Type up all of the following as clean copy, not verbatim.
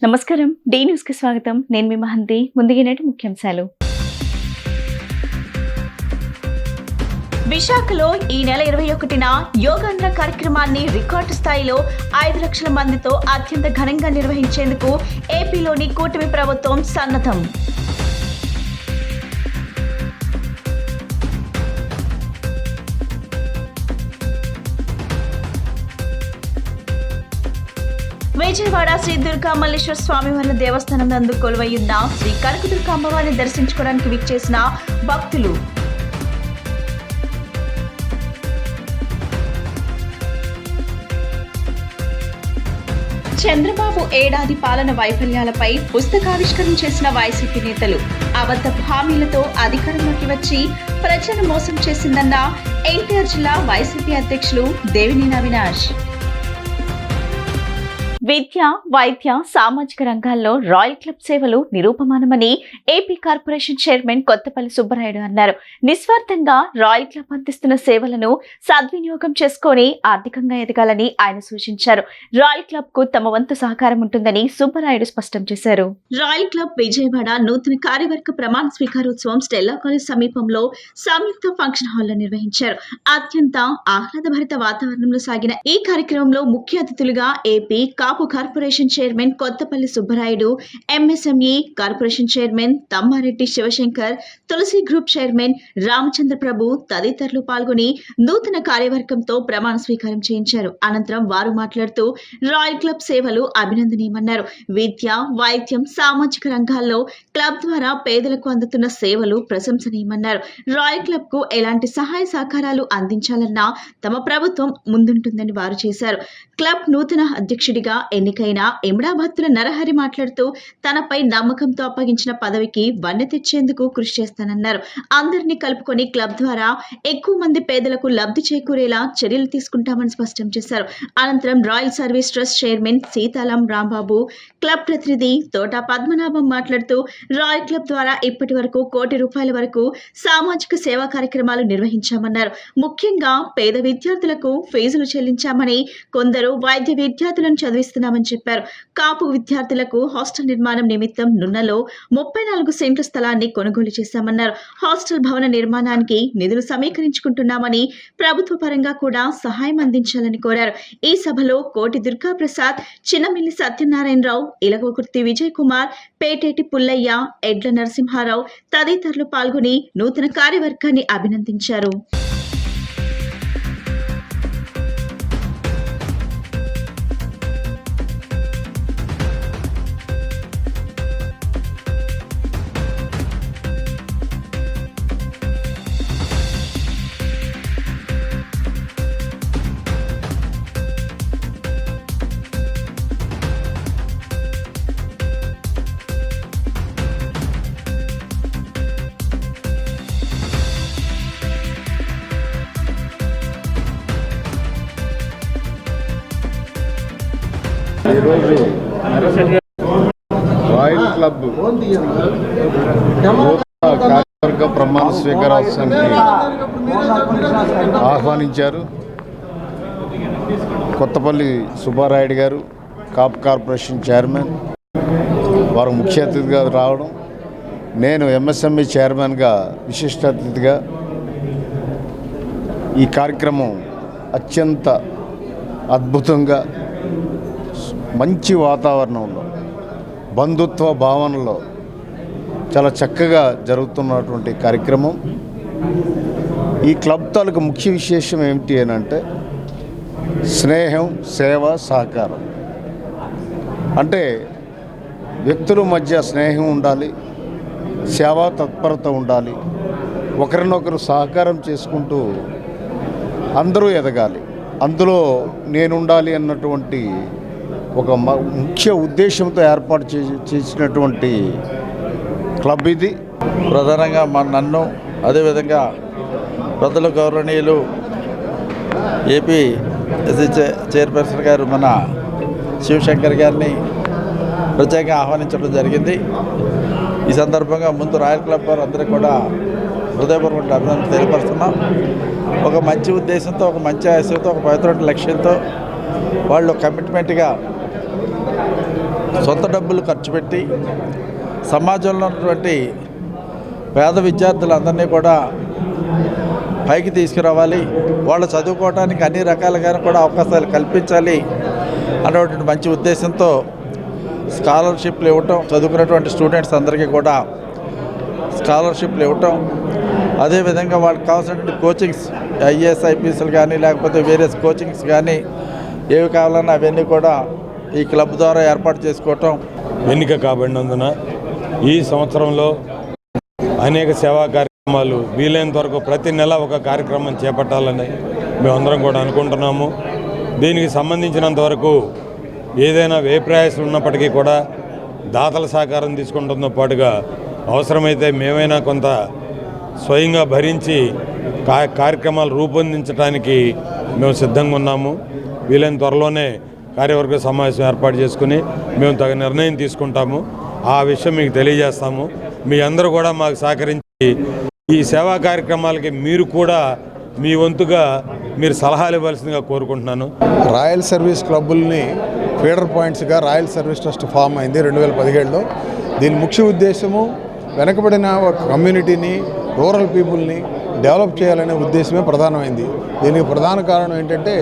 నమస్కారం. D news కి స్వాగతం. నేను మీ మహంతి. ముందుగానేటి ముఖ్యాంశాలు. విశాఖలో ఈ నెల 21న యోగాంధ్ర కార్యక్రమాన్ని రికార్డు స్థాయిలో 5 లక్షల మందితో అత్యంత ఘనంగా నిర్వహించేందుకు ఏపీలోని కూటమి ప్రభుత్వం సన్నద్ధం. విజయవాడ శ్రీ దుర్గామల్లేశ్వర స్వామివారి దేవస్థానం నందు కొలువైయున్న శ్రీ కనకదుర్గ అమ్మవారిని దర్శించుకోవడానికి విచ్చేసిన భక్తులు. చంద్రబాబు ఏడాది పాలన వైఫల్యాలపై పుస్తకావిష్కరణ చేసిన వైసీపీ నేతలు. అబద్ధపు హామీలతో అధికారంలోకి వచ్చి ప్రజలను మోసం చేసిందన్న ఎన్టీఆర్ జిల్లా వైసీపీ అధ్యక్షులు దేవినేని అవినాష్. విద్య, వైద్య, సామాజిక రంగాల్లో రాయల్ క్లబ్ సేవలు నిరూపమానమని AP corporation chairman Kothapalli Subbarayudu అన్నారు. నిస్వార్థంగా రాయల్ క్లబ్ అందిస్తున్న సేవలను సద్వినియోగం చేసుకుని ఆర్థికంగా ఎదగాలని ఆయన సూచించారు. రాయల్ క్లబ్ కు తమ వంతు సహకారం ఉంటుందని సుబ్బరాయుడు స్పష్టం చేశారు. రాయల్ క్లబ్ విజయవాడ నూతన కార్యవర్గ ప్రమాణ స్వీకారోత్సవం స్టెల్లా కాలేజ్ సమీపంలో సంయుక్త ఫంక్షన్ హాల్లో నిర్వహించారు. అత్యంత ఆహ్లాదభరిత వాతావరణంలో సాగిన ఈ కార్యక్రమంలో ముఖ్య అతిథులుగా AP Kapu corporation chairman Kothapalli Subbarayudu, MSME corporation chairman Tammareddy Sivashankar, Tulasi group chairman Ramachandra Prabhu తదితరులు పాల్గొని నూతన కార్యవర్గంతో ప్రమాణ స్వీకారం చేయించారు. అనంతరం వారు మాట్లాడుతూ రాయల్ క్లబ్ సేవలు అభినందనీయమన్నారు. విద్య, వైద్యం, సామాజిక రంగాల్లో క్లబ్ ద్వారా పేదలకు అందుతున్న సేవలు ప్రశంసనీయమన్నారు. రాయల్ క్లబ్ కు ఎలాంటి సహాయ సహకారాలు అందించాలన్నా తమ ప్రభుత్వం ముందుంటుందని వారు చేశారు. క్లబ్ నూతన అధ్యక్షుడిగా ఎన్నికైన ఇమ్రాభత్తుల నరహరి మాట్లాడుతూ తనపై నమ్మకంతో అప్పగించిన పదవికి వన్నె తెచ్చేందుకు కృషి చేస్తానన్నారు. అందరినీ కలుపుకొని క్లబ్ ద్వారా ఎక్కువ మంది పేదలకు లబ్ధి చేకూరేలా చర్యలు తీసుకుంటామని స్పష్టం చేశారు. అనంతరం royal service trust chairman Sitaram Rambabu, club ప్రతినిధి తోట పద్మనాభం మాట్లాడుతూ రాయల్ క్లబ్ ద్వారా ఇప్పటి వరకు ₹1 కోటి వరకు సామాజిక సేవా కార్యక్రమాలు నిర్వహించామన్నారు. ముఖ్యంగా పేద విద్యార్థులకు ఫీజులు చెల్లించామని, కొందరు వైద్య విద్యార్థులను చదివిస్తున్నామని చెప్పారు. కాపు విద్యార్థులకు హాస్టల్ నిర్మాణం నిమిత్తం నున్నలో 34 సెంట్ల స్థలాన్ని కొనుగోలు చేశామన్నారు. హాస్టల్ భవన నిర్మాణానికి నిధులు సమీకరించుకుంటున్నామని, ప్రభుత్వ పరంగా కూడా సహాయం అందించాలని కోరారు. ఈ సభలో కోటి దుర్గాప్రసాద్, చిన్నమిల్లి సత్యనారాయణరావు, ఇలగకుర్తి విజయ్ కుమార్, పేటేటి పుల్లయ్య, ఎడ్ల నరసింహారావు తదితరులు పాల్గొని నూతన కార్యవర్గాన్ని అభినందించారు. ఈరోజు రాయల్ క్లబ్ కార్యవర్గ ప్రమాణ స్వీకారోత్సవానికి ఆహ్వానించారు. కొత్తపల్లి సుబ్బారాయుడు గారు, కాప్ కార్పొరేషన్ చైర్మన్, వారు ముఖ్య అతిథిగా రావడం, నేను ఎంఎస్ఎంఈ చైర్మన్గా విశిష్ట అతిథిగా ఈ కార్యక్రమం అత్యంత అద్భుతంగా మంచి వాతావరణంలో, బంధుత్వ భావనలో చాలా చక్కగా జరుగుతున్నటువంటి కార్యక్రమం. ఈ క్లబ్ తాలూకు ముఖ్య విశేషం ఏమిటి అని అంటే స్నేహం, సేవ, సహకారం. అంటే వ్యక్తుల మధ్య స్నేహం ఉండాలి, సేవా తత్పరత ఉండాలి, ఒకరినొకరు సహకారం చేసుకుంటూ అందరూ ఎదగాలి, అందులో నేనుండాలి అన్నటువంటి ఒక ముఖ్య ఉద్దేశంతో ఏర్పాటు చేసినటువంటి క్లబ్ ఇది. ప్రధానంగా నన్ను, అదేవిధంగా పెద్దల గౌరవనీయులు ఏపీ ఎస్సీ చైర్పర్సన్ గారు మన శివశంకర్ గారిని ప్రత్యేకంగా ఆహ్వానించడం జరిగింది. ఈ సందర్భంగా ముందు రాయల్ క్లబ్ వారు అందరికీ కూడా హృదయపూర్వక అభినందనలు తెలియపరుస్తున్నాం. ఒక మంచి ఉద్దేశంతో, ఒక మంచి ఆశయంతో, ఒక పవిత్రమైన లక్ష్యంతో వాళ్ళు కమిట్మెంట్గా సొంత డబ్బులు ఖర్చు పెట్టి సమాజంలో ఉన్నటువంటి పేద విద్యార్థులందరినీ కూడా పైకి తీసుకురావాలి, వాళ్ళు చదువుకోవడానికి అన్ని రకాలుగా కూడా అవకాశాలు కల్పించాలి అన్నటువంటి మంచి ఉద్దేశంతో స్కాలర్షిప్లు ఇవ్వటం, చదువుకున్నటువంటి స్టూడెంట్స్ అందరికీ కూడా స్కాలర్షిప్లు ఇవ్వటం, అదేవిధంగా వాళ్ళకి కావాల్సినటువంటి కోచింగ్స్ ఐఏఎస్ ఐపీఎస్లు కానీ లేకపోతే వేరే కోచింగ్స్ కానీ ఏవి కావాలన్నా అవన్నీ కూడా ఈ క్లబ్ ద్వారా ఏర్పాటు చేసుకోవటం. ఎన్నిక కాబడినందున ఈ సంవత్సరంలో అనేక సేవా కార్యక్రమాలు వీలైనంత వరకు ప్రతి నెల ఒక కార్యక్రమం చేపట్టాలని మేమందరం కూడా అనుకుంటున్నాము. దీనికి సంబంధించినంత వరకు ఏదైనా వ్యయప్రయాసాలు ఉన్నప్పటికీ కూడా దాతల సహకారం తీసుకుంటుందో పాటుగా అవసరమైతే మేమైనా కొంత స్వయంగా భరించి కార్యక్రమాలు రూపొందించడానికి మేము సిద్ధంగా ఉన్నాము. వీలైన త్వరలోనే కార్యవర్గ సమావేశం ఏర్పాటు చేసుకుని మేము తగిన నిర్ణయం తీసుకుంటాము. ఆ విషయం మీకు తెలియజేస్తాము. మీ అందరూ కూడా మాకు సహకరించి ఈ సేవా కార్యక్రమాలకి మీరు కూడా మీ వంతుగా మీరు సలహాలు ఇవ్వాల్సిందిగా కోరుకుంటున్నాను. రాయల్ సర్వీస్ క్లబ్బుల్ని ఫీడర్ పాయింట్స్గా రాయల్ సర్వీస్ ట్రస్ట్ ఫామ్ అయింది 2017లో. దీని ముఖ్య ఉద్దేశము వెనకబడిన ఒక కమ్యూనిటీని, రూరల్ పీపుల్ని డెవలప్ చేయాలనే ఉద్దేశమే ప్రధానమైంది. దీనికి ప్రధాన కారణం ఏంటంటే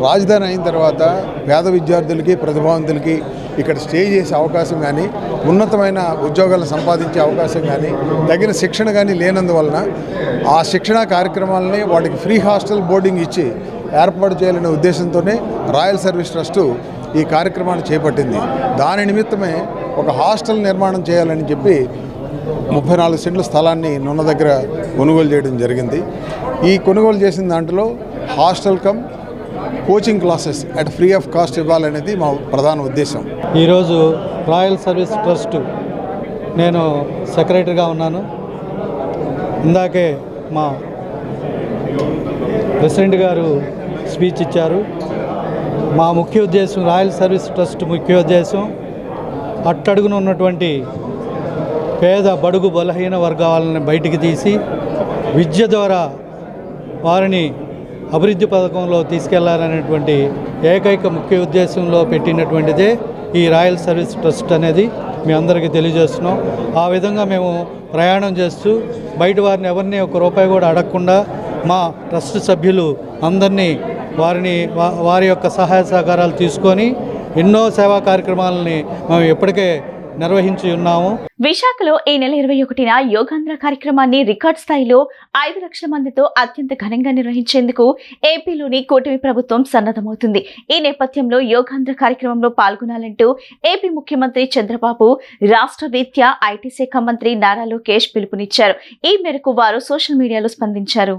రాజధాని అయిన తర్వాత పేద విద్యార్థులకి, ప్రతిభావంతులకి ఇక్కడ స్టే చేసే అవకాశం కానీ, ఉన్నతమైన ఉద్యోగాలను సంపాదించే అవకాశం కానీ, తగిన శిక్షణ కానీ లేనందువలన ఆ శిక్షణా కార్యక్రమాలని వాటికి ఫ్రీ హాస్టల్ బోర్డింగ్ ఇచ్చి ఏర్పాటు చేయాలనే ఉద్దేశంతోనే రాయల్ సర్వీస్ ట్రస్టు ఈ కార్యక్రమాన్ని చేపట్టింది. దాని నిమిత్తమే ఒక హాస్టల్ నిర్మాణం చేయాలని చెప్పి 34 సెంట్ల స్థలాన్ని నున్న దగ్గర కొనుగోలు చేయడం జరిగింది. ఈ కొనుగోలు చేసిన దాంట్లో hostel cum coaching classes at free of cost ఇవ్వాలనేది మా ప్రధాన ఉద్దేశం. ఈరోజు రాయల్ సర్వీస్ ట్రస్ట్ నేను సెక్రటరీగా ఉన్నాను. ఇందాకే మా ప్రెసిడెంట్ గారు స్పీచ్ ఇచ్చారు. మా ముఖ్య ఉద్దేశం, రాయల్ సర్వీస్ ట్రస్ట్ ముఖ్య ఉద్దేశం అట్టడుగున ఉన్నటువంటి పేద బడుగు బలహీన వర్గాలను బయటికి తీసి విద్య ద్వారా వారిని అభివృద్ధి పథకంలో తీసుకెళ్లాలనేటువంటి ఏకైక ముఖ్య ఉద్దేశంలో పెట్టినటువంటిదే ఈ రాయల్ సర్వీస్ ట్రస్ట్ అనేది మీ అందరికీ తెలియజేస్తున్నాం. ఆ విధంగా మేము ప్రయాణం చేస్తూ బయట వారిని ఎవరిని ఒక రూపాయి కూడా అడగకుండా మా ట్రస్ట్ సభ్యులు అందరినీ వారి యొక్క సహాయ సహకారాలు తీసుకొని ఎన్నో సేవా కార్యక్రమాలని మేము ఇప్పటికే నిర్వహించి ఉన్నాము. విశాఖలో ఈ నెల 21న యోగాంధ్ర కార్యక్రమాన్ని రికార్డ్ స్థాయిలో 5 లక్షల మందితో అత్యంత ఘనంగా నిర్వహించేందుకు ఏపీలోని కూటమి ప్రభుత్వం సన్నద్ధమవుతుంది. ఈ నేపథ్యంలో యోగాంధ్ర కార్యక్రమంలో పాల్గొనాలంటూ ఏపీ ముఖ్యమంత్రి చంద్రబాబు రాష్ట్ర విద్యా ఐటీ శాఖ మంత్రి నారా లోకేష్ పిలుపునిచ్చారు. ఈ మేరకు వారు సోషల్ మీడియాలో స్పందించారు.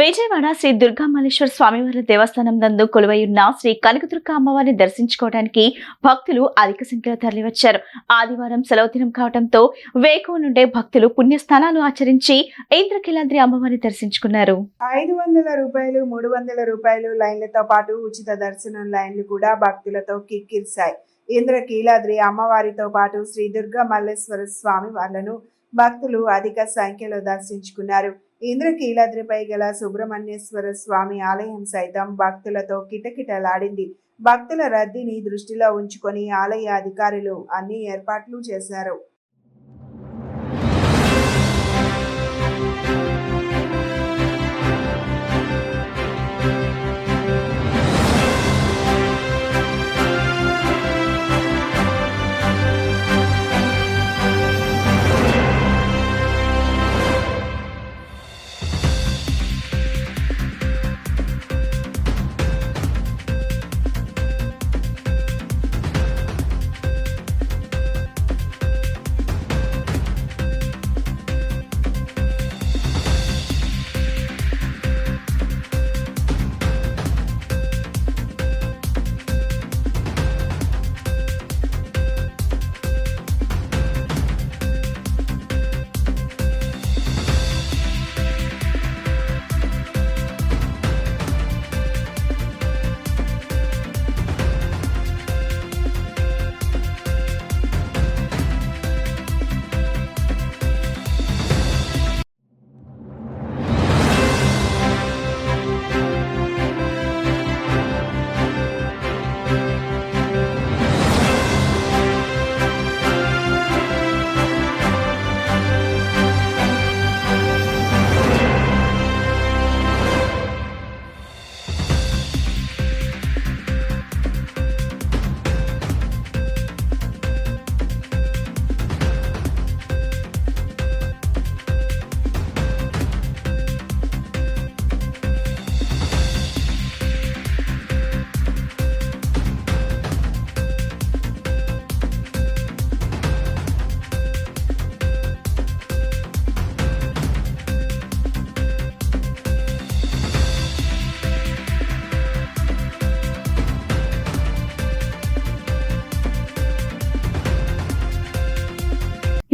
విజయవాడ శ్రీ దుర్గామల్లేశ్వర స్వామివారి దేవస్థానం నందు కొలువైయున్న శ్రీ కనకదుర్గ అమ్మవారిని దర్శించుకోవడానికి భక్తులు అధిక సంఖ్యలో తరలివచ్చారు. ఆదివారం సెలవు దినం కావడంతో వేకువ నుండే భక్తులు పుణ్యస్నానాలు ఆచరించి ఇంద్రకీలాద్రి అమ్మవారిని దర్శించుకున్నారు. 500 రూపాయలు, 300 రూపాయలు లైన్లతో పాటు ఉచిత దర్శనం లైన్లు కూడా భక్తులతో కిక్కిరిశాయి. ఇంద్రకీలాద్రి అమ్మవారితో పాటు శ్రీ దుర్గా మల్లేశ్వర స్వామి వాళ్లను భక్తులు అధిక సంఖ్యలో దర్శించుకున్నారు. ఇంద్రకీలాద్రిపై గల సుబ్రహ్మణ్యేశ్వర స్వామి ఆలయం సైతం భక్తులతో కిటకిటలాడింది. భక్తుల రద్దీని దృష్టిలో ఉంచుకొని ఆలయ అధికారులు అన్ని ఏర్పాట్లు చేశారు.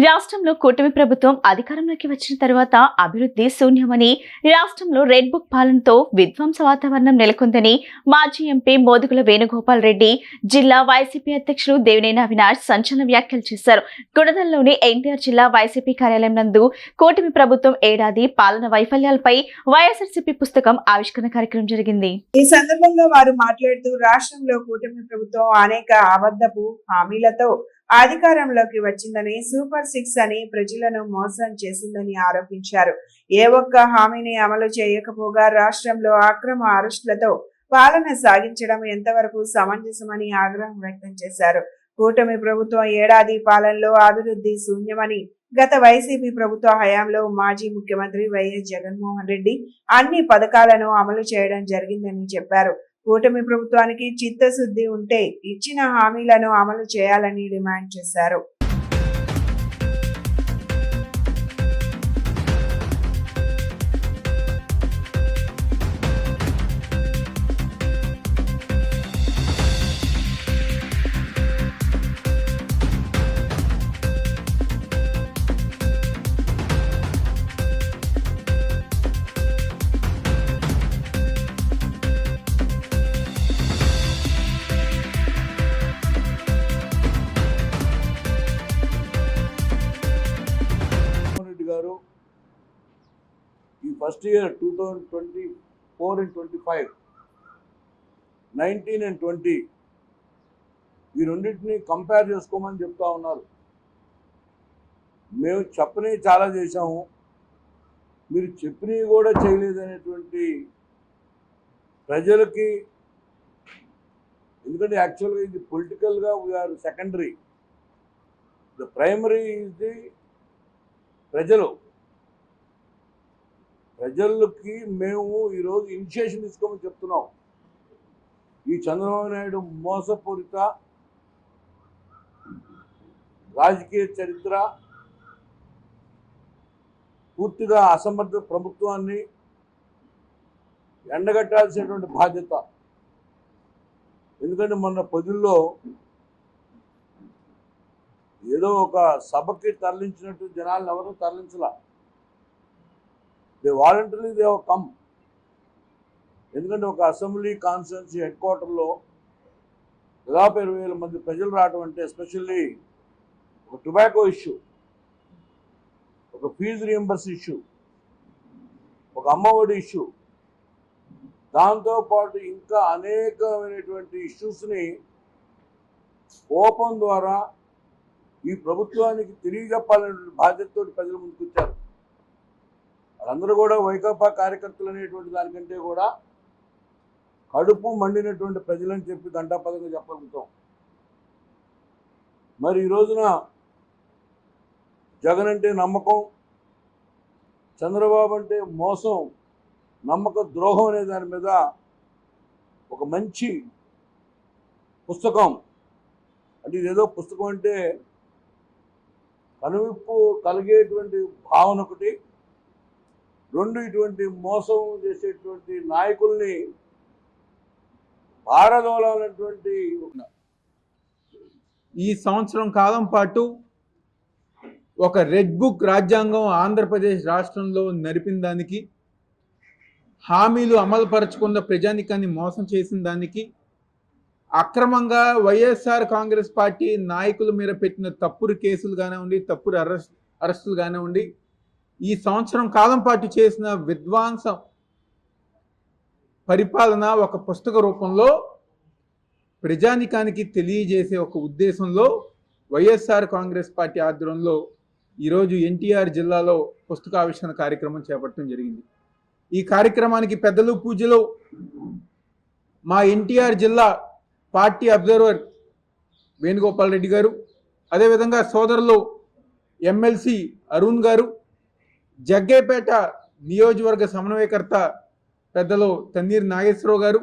రాష్ట్రంలో కూటమి ప్రభుత్వం అధికారంలోకి వచ్చిన తర్వాత అభివృద్ధి శూన్యమని, రాష్ట్రంలో రెడ్ బుక్ పాలనతో విధ్వంస వాతావరణం నెలకొందని మాజీ ఎంపీ మోదుగుల వేణుగోపాల్ రెడ్డి, జిల్లా వైసీపీ అధ్యక్షుడు దేవినేని అవినాష్ సంచలన వ్యాఖ్యలు చేశారు. గుణదల్లోని ఎన్టీఆర్ జిల్లా వైసీపీ కార్యాలయం నందు కూటమి ప్రభుత్వం ఏడాది పాలన వైఫల్యాలపై వైఎస్ఆర్సీపీ పుస్తకం ఆవిష్కరణ కార్యక్రమం జరిగింది. ఈ సందర్భంగా వారు మాట్లాడుతూ రాష్ట్రంలో కూటమి ప్రభుత్వం అనేక అబద్ధపు హామీలతో అధికారంలోకి వచ్చిందని, సూపర్ 6 అని ప్రజలను మోసం చేసిందని ఆరోపించారు. ఏ ఒక్క హామీని అమలు చేయకపోగా రాష్ట్రంలో అక్రమ అరెస్టులతో పాలన సాగించడం ఎంతవరకు సమంజసమని ఆగ్రహం వ్యక్తం చేశారు. కూటమి ప్రభుత్వం ఏడాది పాలనలో అభివృద్ధి శూన్యమని, గత వైసీపీ ప్రభుత్వ హయాంలో మాజీ ముఖ్యమంత్రి వైఎస్ జగన్మోహన్ రెడ్డి అన్ని పథకాలను అమలు చేయడం జరిగిందని చెప్పారు. కూటమి ప్రభుత్వానికి చిత్తశుద్ధి ఉంటే ఇచ్చిన హామీలను అమలు చేయాలని డిమాండ్ చేశారు. గారు ఈ ఫస్ట్ ఇయర్ 2024 and 25, 19 and 20 ఈ రెండింటిని కంపేర్ చేసుకోమని చెప్తా ఉన్నారు. మేము చెప్పనివి చాలా చేశాము, మీరు చెప్పినవి కూడా చేయలేదనేటువంటి ప్రజలకి, ఎందుకంటే యాక్చువల్గా ఇది పొలిటికల్గా we are secondary, the primary is the ప్రజలకి మేము ఈరోజు ఇనిషియేషన్ తీసుకోమని చెప్తున్నాం. ఈ చంద్రబాబు నాయుడు మోసపూరిత రాజకీయ చరిత్ర, పూర్తిగా అసమర్థ ప్రభుత్వాన్ని ఎండగట్టాల్సినటువంటి బాధ్యత. ఎందుకంటే మొన్న పొద్దుల్లో ఏదో ఒక సభకి తరలించినట్టు జనాలను ఎవరు తరలించలా, దే వాలంటరీ దే కమ్. ఎందుకంటే ఒక అసెంబ్లీ కాన్స్టిట్యున్సీ హెడ్ క్వార్టర్లో దాదాపు 20,000 మంది ప్రజలు రావడం అంటే, ఎస్పెషల్లీ ఒక టొబాకో ఇష్యూ, ఒక ఫీజు రియంబర్స్ ఇష్యూ, ఒక అమ్మఒడి ఇష్యూ, దాంతోపాటు ఇంకా అనేకమైనటువంటి ఇష్యూస్ని కోపం ద్వారా ఈ ప్రభుత్వానికి తెలియజెప్పాలనేటువంటి బాధ్యతతో ప్రజల ముందుకు వచ్చారు. వాళ్ళందరూ కూడా వైకాపా కార్యకర్తలు అనేటువంటి దానికంటే కూడా కడుపు మండినటువంటి ప్రజలని చెప్పి గంటాపదంగా చెప్పగలుగుతాం. మరి ఈ రోజున జగన్ అంటే నమ్మకం, చంద్రబాబు అంటే మోసం, నమ్మక ద్రోహం అనే దాని మీద ఒక మంచి పుస్తకం, అంటే ఇదేదో పుస్తకం అంటే కనువిప్పు కలిగేటువంటి భావన ఒకటి, రెండు ఇటువంటి మోసం చేసేటువంటి నాయకుల్ని పారదోలాలన్నటువంటి ఈ సంవత్సరం కాలం పాటు ఒక రెడ్ బుక్ రాజ్యాంగం ఆంధ్రప్రదేశ్ రాష్ట్రంలో నడిపిన దానికి, హామీలు అమలుపరచకుండా ప్రజానికాన్ని మోసం చేసిన దానికి, అక్రమంగా వైఎస్ఆర్ కాంగ్రెస్ పార్టీ నాయకుల మీద పెట్టిన తప్పుడు కేసులు కానివ్వండి, తప్పుడు అరెస్టులు కానివ్వండి, ఈ సంవత్సరం కాలం పాటు చేసిన విధ్వంసం పరిపాలన ఒక పుస్తక రూపంలో ప్రజానికానికి తెలియజేసే ఒక ఉద్దేశంలో వైఎస్ఆర్ కాంగ్రెస్ పార్టీ ఆధ్వర్యంలో ఈరోజు ఎన్టీఆర్ జిల్లాలో పుస్తకావిష్కరణ కార్యక్రమం చేపట్టడం జరిగింది. ఈ కార్యక్రమానికి పెద్దలు పూజలు మా ఎన్టీఆర్ జిల్లా పార్టీ అబ్జర్వర్ వేణుగోపాల్ రెడ్డి గారు, అదేవిధంగా సోదరులు ఎమ్మెల్సీ అరుణ్ గారు, జగ్గేపేట నియోజకవర్గ సమన్వయకర్త పెద్దలు తన్నీర్ నాగేశ్వరరావు గారు,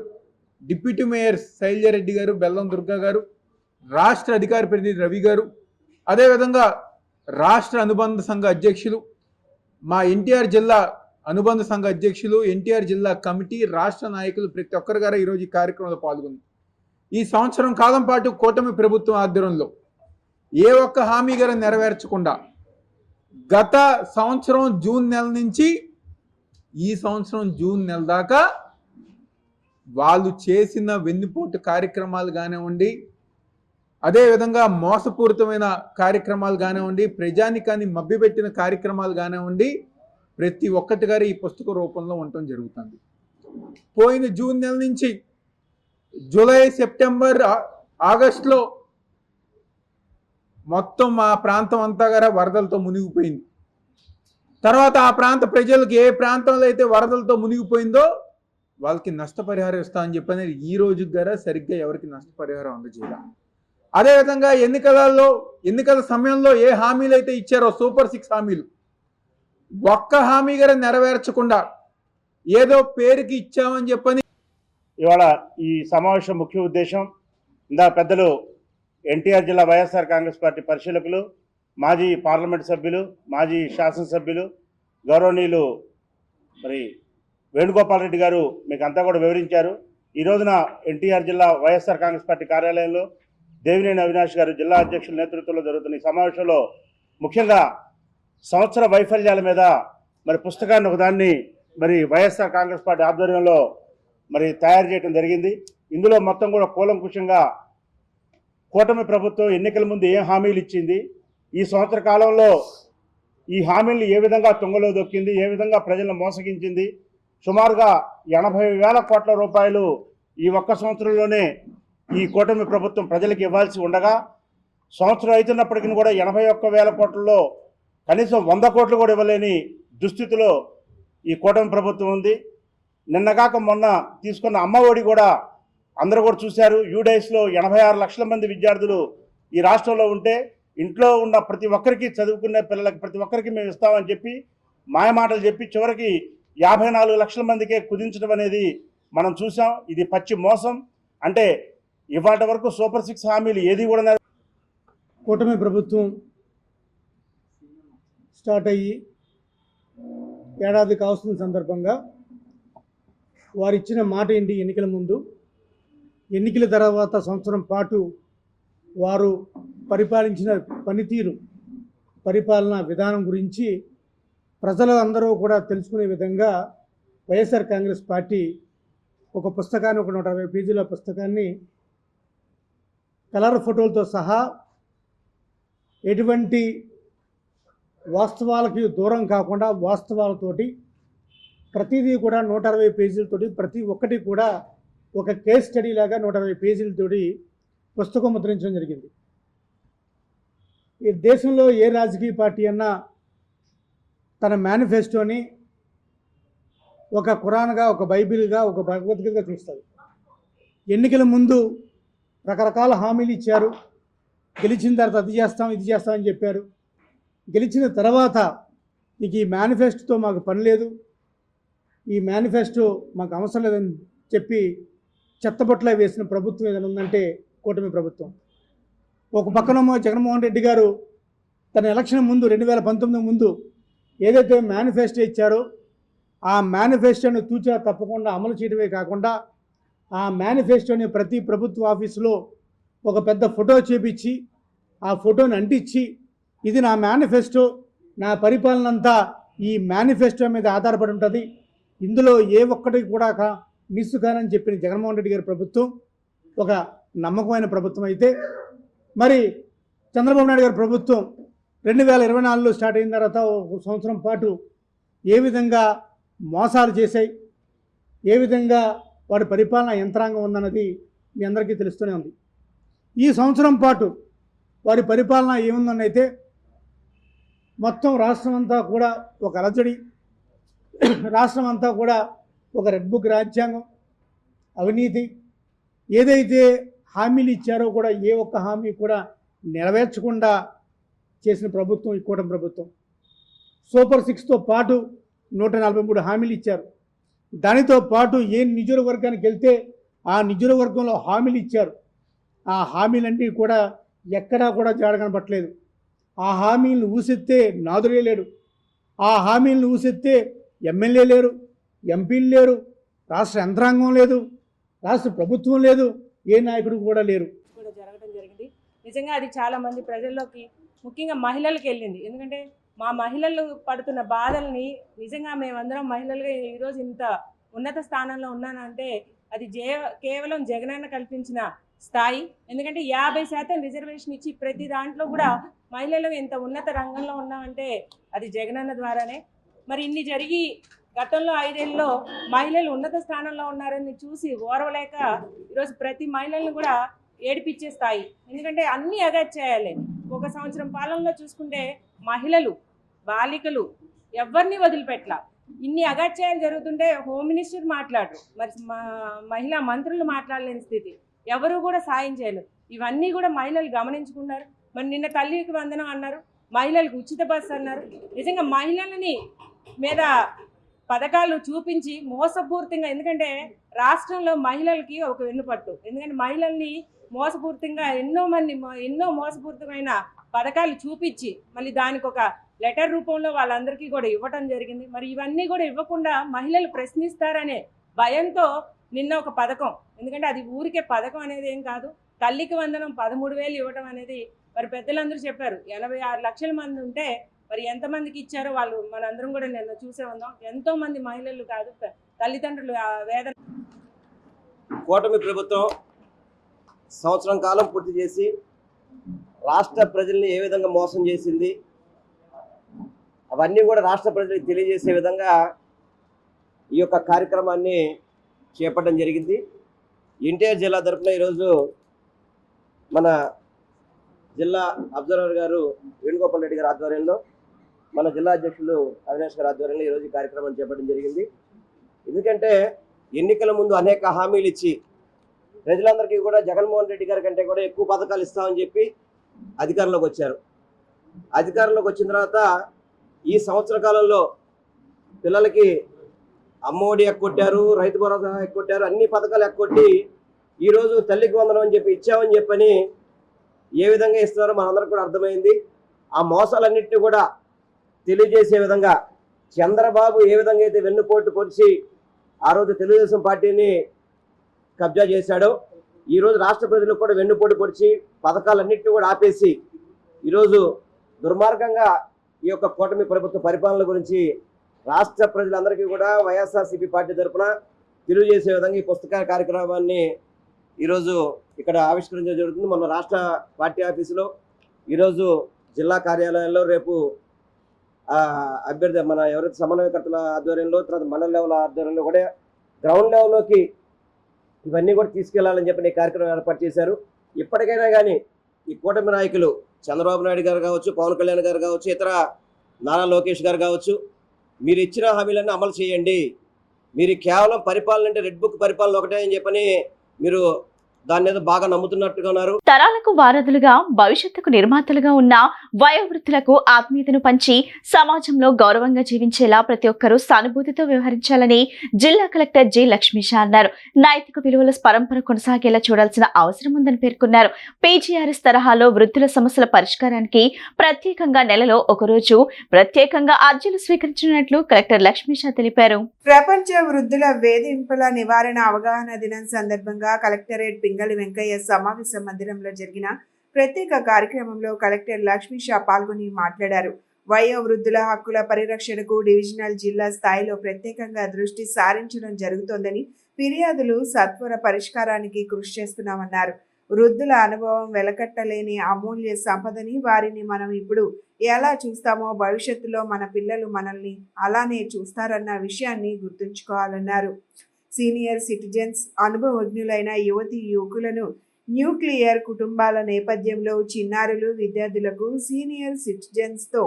డిప్యూటీ మేయర్ శైలజారెడ్డి గారు, బెల్లం దుర్గా గారు, రాష్ట్ర అధికార ప్రతినిధి రవి గారు, అదేవిధంగా రాష్ట్ర అనుబంధ సంఘ అధ్యక్షులు, మా ఎన్టీఆర్ జిల్లా అనుబంధ సంఘ అధ్యక్షులు, ఎన్టీఆర్ జిల్లా కమిటీ, రాష్ట్ర నాయకులు ప్రతి ఒక్కరు గారు ఈరోజు ఈ కార్యక్రమంలో పాల్గొంది. ఈ సంవత్సరం కాలం పాటు కూటమి ప్రభుత్వం ఆధ్వర్యంలో ఏ ఒక్క హామీ గారు నెరవేర్చకుండా గత సంవత్సరం జూన్ నెల నుంచి ఈ సంవత్సరం జూన్ నెల దాకా వాళ్ళు చేసిన వెన్నుపోటు కార్యక్రమాలు కానివ్వండి, అదేవిధంగా మోసపూరితమైన కార్యక్రమాలు కానివ్వండి, ప్రజానికాన్ని మభ్యపెట్టిన కార్యక్రమాలు కానివ్వండి, ప్రతి ఒక్కటి గారు ఈ పుస్తక రూపంలో ఉండటం జరుగుతుంది. పోయిన జూన్ నెల నుంచి జూలై, సెప్టెంబర్, ఆగస్టులో మొత్తం ఆ ప్రాంతం అంతా గారా వరదలతో మునిగిపోయింది. తర్వాత ఆ ప్రాంత ప్రజలకు ఏ ప్రాంతంలో అయితే వరదలతో మునిగిపోయిందో వాళ్ళకి నష్టపరిహారం ఇస్తామని చెప్పని ఈ రోజుకి గారా సరిగ్గా ఎవరికి నష్టపరిహారం అందజేయాలి. అదేవిధంగా ఎన్నికల సమయంలో ఏ హామీలు అయితే ఇచ్చారో సూపర్ 6 హామీలు ఒక్క హామీ గారా నెరవేర్చకుండా ఏదో పేరుకి ఇచ్చామని చెప్పని ఇవాళ ఈ సమావేశం ముఖ్య ఉద్దేశం ఇందా పెద్దలు ఎన్టీఆర్ జిల్లా వైఎస్ఆర్ కాంగ్రెస్ పార్టీ పరిశీలకులు, మాజీ పార్లమెంట్ సభ్యులు, మాజీ శాసనసభ్యులు, గౌరవనీయులు మరి వేణుగోపాల్ రెడ్డి గారు మీకు అంతా కూడా వివరించారు. ఈ రోజున ఎన్టీఆర్ జిల్లా వైఎస్ఆర్ కాంగ్రెస్ పార్టీ కార్యాలయంలో దేవినేని అవినాష్ గారు జిల్లా అధ్యక్షుల నేతృత్వంలో జరుగుతున్న ఈ సమావేశంలో ముఖ్యంగా సంవత్సర వైఫల్యాల మీద మరి పుస్తకాన్ని ఒకదాన్ని మరి వైఎస్ఆర్ కాంగ్రెస్ పార్టీ ఆధ్వర్యంలో మరి తయారు చేయడం జరిగింది. ఇందులో మొత్తం కూడా కూలంకుషంగా కూటమి ప్రభుత్వం ఎన్నికల ముందు ఏం హామీలు ఇచ్చింది, ఈ సంవత్సర కాలంలో ఈ హామీలను ఏ విధంగా తుంగలో దొక్కింది, ఏ విధంగా ప్రజలను మోసగించింది, సుమారుగా 80,000 కోట్ల రూపాయలు ఈ ఒక్క సంవత్సరంలోనే ఈ కూటమి ప్రభుత్వం ప్రజలకు ఇవ్వాల్సి ఉండగా సంవత్సరం అవుతున్నప్పటికీ కూడా 81,000 కోట్లలో కనీసం 100 కోట్లు కూడా ఇవ్వలేని దుస్థితిలో ఈ కూటమి ప్రభుత్వం ఉంది. నిన్నగాక మొన్న తీసుకున్న అమ్మఒడి కూడా అందరూ కూడా చూశారు. యూడైస్లో 86 లక్షల మంది విద్యార్థులు ఈ రాష్ట్రంలో ఉంటే ఇంట్లో ఉన్న ప్రతి ఒక్కరికి, చదువుకునే పిల్లలకి ప్రతి ఒక్కరికి మేము ఇస్తామని చెప్పి మాయమాటలు చెప్పి చివరికి 54 లక్షల మందికే కుదించడం అనేది మనం చూసాం. ఇది పచ్చి మోసం. అంటే ఇవాటి వరకు సూపర్ 6 హామీలు ఏది కూడా కూటమి ప్రభుత్వం స్టార్ట్ అయ్యి ఏడాది కావస్తున్న సందర్భంగా వారు ఇచ్చిన మాట ఏంటి, ఎన్నికల ముందు, ఎన్నికల తర్వాత సంవత్సరం పాటు వారు పరిపాలించిన పనితీరు, పరిపాలనా విధానం గురించి ప్రజలందరూ కూడా తెలుసుకునే విధంగా వైఎస్ఆర్ కాంగ్రెస్ పార్టీ ఒక పుస్తకాన్ని, ఒక 120 పేజీల పుస్తకాన్ని కలర్ ఫోటోలతో సహా ఎటువంటి వాస్తవాలకి దూరం కాకుండా వాస్తవాలతోటి ప్రతిదీ కూడా 120 పేజీలతోటి ప్రతి ఒక్కటి కూడా ఒక కేస్ స్టడీ లాగా 120 పేజీలతోటి పుస్తకం ముద్రించడం జరిగింది. ఈ దేశంలో ఏ రాజకీయ పార్టీ అన్నా తన మేనిఫెస్టోని ఒక ఖురాన్గా, ఒక బైబిల్గా, ఒక భగవద్గీతగా చూస్తుంది. ఎన్నికల ముందు రకరకాల హామీలు ఇచ్చారు. గెలిచిన తర్వాత అది చేస్తాం, ఇది చేస్తామని చెప్పారు. గెలిచిన తర్వాత ఇక ఈ మేనిఫెస్టోతో మాకు పని లేదు, ఈ మేనిఫెస్టో మాకు అవసరం లేదని చెప్పి చెత్తబొట్ల వేసిన ప్రభుత్వం ఏదైనా ఉందంటే కూటమి ప్రభుత్వం. ఒక పక్కనేమో జగన్మోహన్ రెడ్డి గారు తన ఎలక్షన్ ముందు 2019 ముందు ఏదైతే మేనిఫెస్టో ఇచ్చారో ఆ మేనిఫెస్టోని తూచా తప్పకుండా అమలు చేయడమే కాకుండా ఆ మేనిఫెస్టోని ప్రతి ప్రభుత్వ ఆఫీసులో ఒక పెద్ద ఫోటో చేపించి ఆ ఫోటోని అంటించి ఇది నా మేనిఫెస్టో, నా పరిపాలన అంతా ఈ మేనిఫెస్టో మీద ఆధారపడి ఉంటుంది, ఇందులో ఏ ఒక్కటి కూడా మిస్ కానని చెప్పిన జగన్మోహన్ రెడ్డి గారి ప్రభుత్వం ఒక నమ్మకమైన ప్రభుత్వం అయితే, మరి చంద్రబాబు నాయుడు గారి ప్రభుత్వం 2024లో స్టార్ట్ అయిన తర్వాత ఒక సంవత్సరం పాటు ఏ విధంగా మోసాలు చేశాయి, ఏ విధంగా వాడి పరిపాలన యంత్రాంగం ఉందన్నది మీ అందరికీ తెలుస్తూనే ఉంది. ఈ సంవత్సరం పాటు వారి పరిపాలన ఏముందనైతే మొత్తం రాష్ట్రం అంతా కూడా ఒక అలజడి, రాష్ట్రం అంతా కూడా ఒక రెడ్ బుక్ రాజ్యాంగం, అవినీతి, ఏదైతే హామీలు ఇచ్చారో కూడా ఏ ఒక్క హామీ కూడా నెరవేర్చకుండా చేసిన ప్రభుత్వం ఈ కూటమి ప్రభుత్వం. సూపర్ 6తో పాటు 143 హామీలు ఇచ్చారు. దానితో పాటు ఏ నియోజకవర్గానికి వెళ్తే ఆ నియోజకవర్గంలో హామీలు ఇచ్చారు. ఆ హామీలన్నీ కూడా ఎక్కడా కూడా జాడ కనపట్లేదు. ఆ హామీలను ఊసెత్తే నాదులే లేడు, ఆ హామీలను ఊసెత్తే ఎమ్మెల్యే లేరు, ఎంపీలు లేరు, రాష్ట్ర యంత్రాంగం లేదు, రాష్ట్ర ప్రభుత్వం లేదు, ఏ నాయకుడు కూడా లేరు. జరగడం జరిగింది. నిజంగా అది చాలామంది ప్రజల్లోకి, ముఖ్యంగా మహిళలకు వెళ్ళింది. ఎందుకంటే మా మహిళలు పడుతున్న బాధల్ని నిజంగా మేమందరం మహిళలుగా ఈరోజు ఇంత ఉన్నత స్థానంలో ఉన్నానంటే అది కేవలం జగనన్న కల్పించిన స్థాయి. ఎందుకంటే 50% రిజర్వేషన్ ఇచ్చి ప్రతి దాంట్లో కూడా మహిళలు ఇంత ఉన్నత రంగంలో ఉన్నామంటే అది జగనన్న ద్వారానే. మరి ఇన్ని జరిగి గతంలో 5 ఏళ్ళలో మహిళలు ఉన్నత స్థానంలో ఉన్నారని చూసి ఓర్వలేక ఈరోజు ప్రతి మహిళలను కూడా ఏడిపించే స్థాయి. ఎందుకంటే అన్నీ అగచ్చేయాలి. 1 సంవత్సరం పాలనలో చూసుకుంటే మహిళలు, బాలికలు ఎవరిని వదిలిపెట్టలా. ఇన్ని అగత్యాలు జరుగుతుంటే హోమ్ మినిస్టర్ మాట్లాడరు, మరి మహిళా మంత్రులు మాట్లాడలేని స్థితి, ఎవరు కూడా సాయం చేయలేరు. ఇవన్నీ కూడా మహిళలు గమనించుకున్నారు. మరి నిన్న తల్లికి వందనం అన్నారు, మహిళలకు ఉచిత బస్సు అన్నారు. నిజంగా మహిళలని మీద పథకాలు చూపించి మోసపూరితంగా, ఎందుకంటే రాష్ట్రంలో మహిళలకి ఒక వెన్నుపట్టు. ఎందుకంటే మహిళల్ని మోసపూరితంగా ఎన్నో మోసపూరితమైన పథకాలు చూపించి మళ్ళీ దానికి ఒక లెటర్ రూపంలో వాళ్ళందరికీ కూడా ఇవ్వటం జరిగింది. మరి ఇవన్నీ కూడా ఇవ్వకుండా మహిళలు ప్రశ్నిస్తారనే భయంతో నిన్న ఒక పథకం, ఎందుకంటే అది ఊరికే పథకం అనేది ఏం కాదు, తల్లికి వందనం 13,000 ఇవ్వటం అనేది మరి పెద్దలందరూ చెప్పారు. 86 లక్షల మంది ఉంటే మరి ఎంతమందికి ఇచ్చారో వాళ్ళు మనందరం కూడా నిన్న చూసే ఉందాం. ఎంతోమంది మహిళలు కాదు తల్లిదండ్రులు వేదన. కూటమి ప్రభుత్వం సంవత్సరం కాలం పూర్తి చేసి రాష్ట్ర ప్రజల్ని ఏ విధంగా మోసం చేసింది అవన్నీ కూడా రాష్ట్ర ప్రజలకు తెలియజేసే విధంగా ఈ యొక్క కార్యక్రమాన్ని చేపట్టడం జరిగింది. ఎన్టీఆర్ జిల్లా తరఫున ఈరోజు మన జిల్లా అబ్జర్వర్ గారు వేణుగోపాల్ రెడ్డి గారి ఆధ్వర్యంలో, మన జిల్లా అధ్యక్షులు అవినాష్ గారి ఆధ్వర్యంలో ఈరోజు ఈ కార్యక్రమాన్ని చేపట్టడం జరిగింది. ఎందుకంటే ఎన్నికల ముందు అనేక హామీలు ఇచ్చి ప్రజలందరికీ కూడా జగన్మోహన్ రెడ్డి గారి కంటే కూడా ఎక్కువ పథకాలు ఇస్తామని చెప్పి అధికారంలోకి వచ్చారు. అధికారంలోకి వచ్చిన తర్వాత ఈ సంవత్సర కాలంలో పిల్లలకి అమ్మఒడి ఎక్కొట్టారు, రైతు భరోసా ఎక్కొట్టారు, అన్ని పథకాలు ఎక్కొట్టి ఈరోజు తల్లికి వందనం అని చెప్పి ఇచ్చామని చెప్పని ఏ విధంగా ఇస్తున్నారో మనందరికి కూడా అర్థమైంది. ఆ మోసాలన్నింటినీ కూడా తెలియజేసే విధంగా చంద్రబాబు ఏ విధంగా అయితే వెన్నుపోటు పొడిచి ఆ రోజు తెలుగుదేశం పార్టీని కబ్జా చేశాడో, ఈరోజు రాష్ట్ర ప్రజలకు కూడా వెన్నుపోటు పొడిచి పథకాలన్నింటినీ కూడా ఆపేసి ఈరోజు దుర్మార్గంగా ఈ యొక్క కూటమి ప్రభుత్వ పరిపాలన గురించి రాష్ట్ర ప్రజలందరికీ కూడా వైఎస్ఆర్సీపీ పార్టీ తరఫున తెలియజేసే విధంగా ఈ పుస్తక కార్యక్రమాన్ని ఈరోజు ఇక్కడ ఆవిష్కరించడం జరుగుతుంది. మొన్న రాష్ట్ర పార్టీ ఆఫీసులో, ఈరోజు జిల్లా కార్యాలయాల్లో, రేపు అభ్యర్థి మన ఎవరైతే సమన్వయకర్తల ఆధ్వర్యంలో, తర్వాత మండల లెవెల్ ఆధ్వర్యంలో కూడా గ్రౌండ్ లెవెల్లోకి ఇవన్నీ కూడా తీసుకెళ్లాలని చెప్పి ఈ కార్యక్రమం ఏర్పాటు చేశారు. ఇప్పటికైనా కానీ ఈ కూటమి నాయకులు చంద్రబాబు నాయుడు గారు కావచ్చు, పవన్ కళ్యాణ్ గారు కావచ్చు, ఇతర నారా లోకేష్ గారు కావచ్చు, మీరు ఇచ్చిన హామీలన్నీ అమలు చేయండి. మీరు కేవలం పరిపాలన అంటే రెడ్ బుక్ పరిపాలన ఒకటే అని చెప్పని మీరు దాన్ని ఏదో బాగా నమ్ముతున్నట్టుగా ఉన్నారు. తరాలకు వారధులుగా, భవిష్యత్తుకు నిర్మాతలుగా ఉన్న వయోవృద్ధులకు ఆత్మీయతను పంచి సమాజంలో గౌరవంగా జీవించేలా ప్రతి ఒక్కరూ సానుభూతితో వ్యవహరించాలని జిల్లా కలెక్టర్ జి లక్ష్మీష అన్నారు. నైతిక విలువల పరంపర కొనసాగేలా చూడాల్సిన అవసరం ఉందని పేర్కొన్నారు. పీజీఆర్ఎస్ తరహాలో వృద్ధుల సమస్యల పరిష్కారానికి ప్రత్యేకంగా నెలలో ఒకరోజు ప్రత్యేకంగా అర్జీలు స్వీకరించినట్లు కలెక్టర్ లక్ష్మీష తెలిపారు. ప్రపంచ వృద్ధుల వేధింపుల నివారణ అవగాహన దినం సందర్భంగా కలెక్టరేట్ పింగళి వెంకయ్య సమావేశ మందిరంలో జరిగిన ప్రత్యేక కార్యక్రమంలో కలెక్టర్ లక్ష్మీష పాల్గొని మాట్లాడారు. వయో వృద్ధుల హక్కుల పరిరక్షణకు డివిజనల్ జిల్లా స్థాయిలో ప్రత్యేకంగా దృష్టి సారించడం జరుగుతోందని, ఫిర్యాదులు సత్వర పరిష్కారానికి కృషి చేస్తున్నామన్నారు. వృద్ధుల అనుభవం వెలకట్టలేని అమూల్య సంపదని, వారిని మనం ఇప్పుడు ఎలా చూస్తామో భవిష్యత్తులో మన పిల్లలు మనల్ని అలానే చూస్తారన్న విషయాన్ని గుర్తుంచుకోవాలన్నారు. సీనియర్ సిటిజన్స్, అనుభవజ్ఞులైన యువతి యువకులను న్యూక్లియర్ కుటుంబాల నేపథ్యంలో చిన్నారులు, విద్యార్థులకు సీనియర్ సిటిజన్స్తో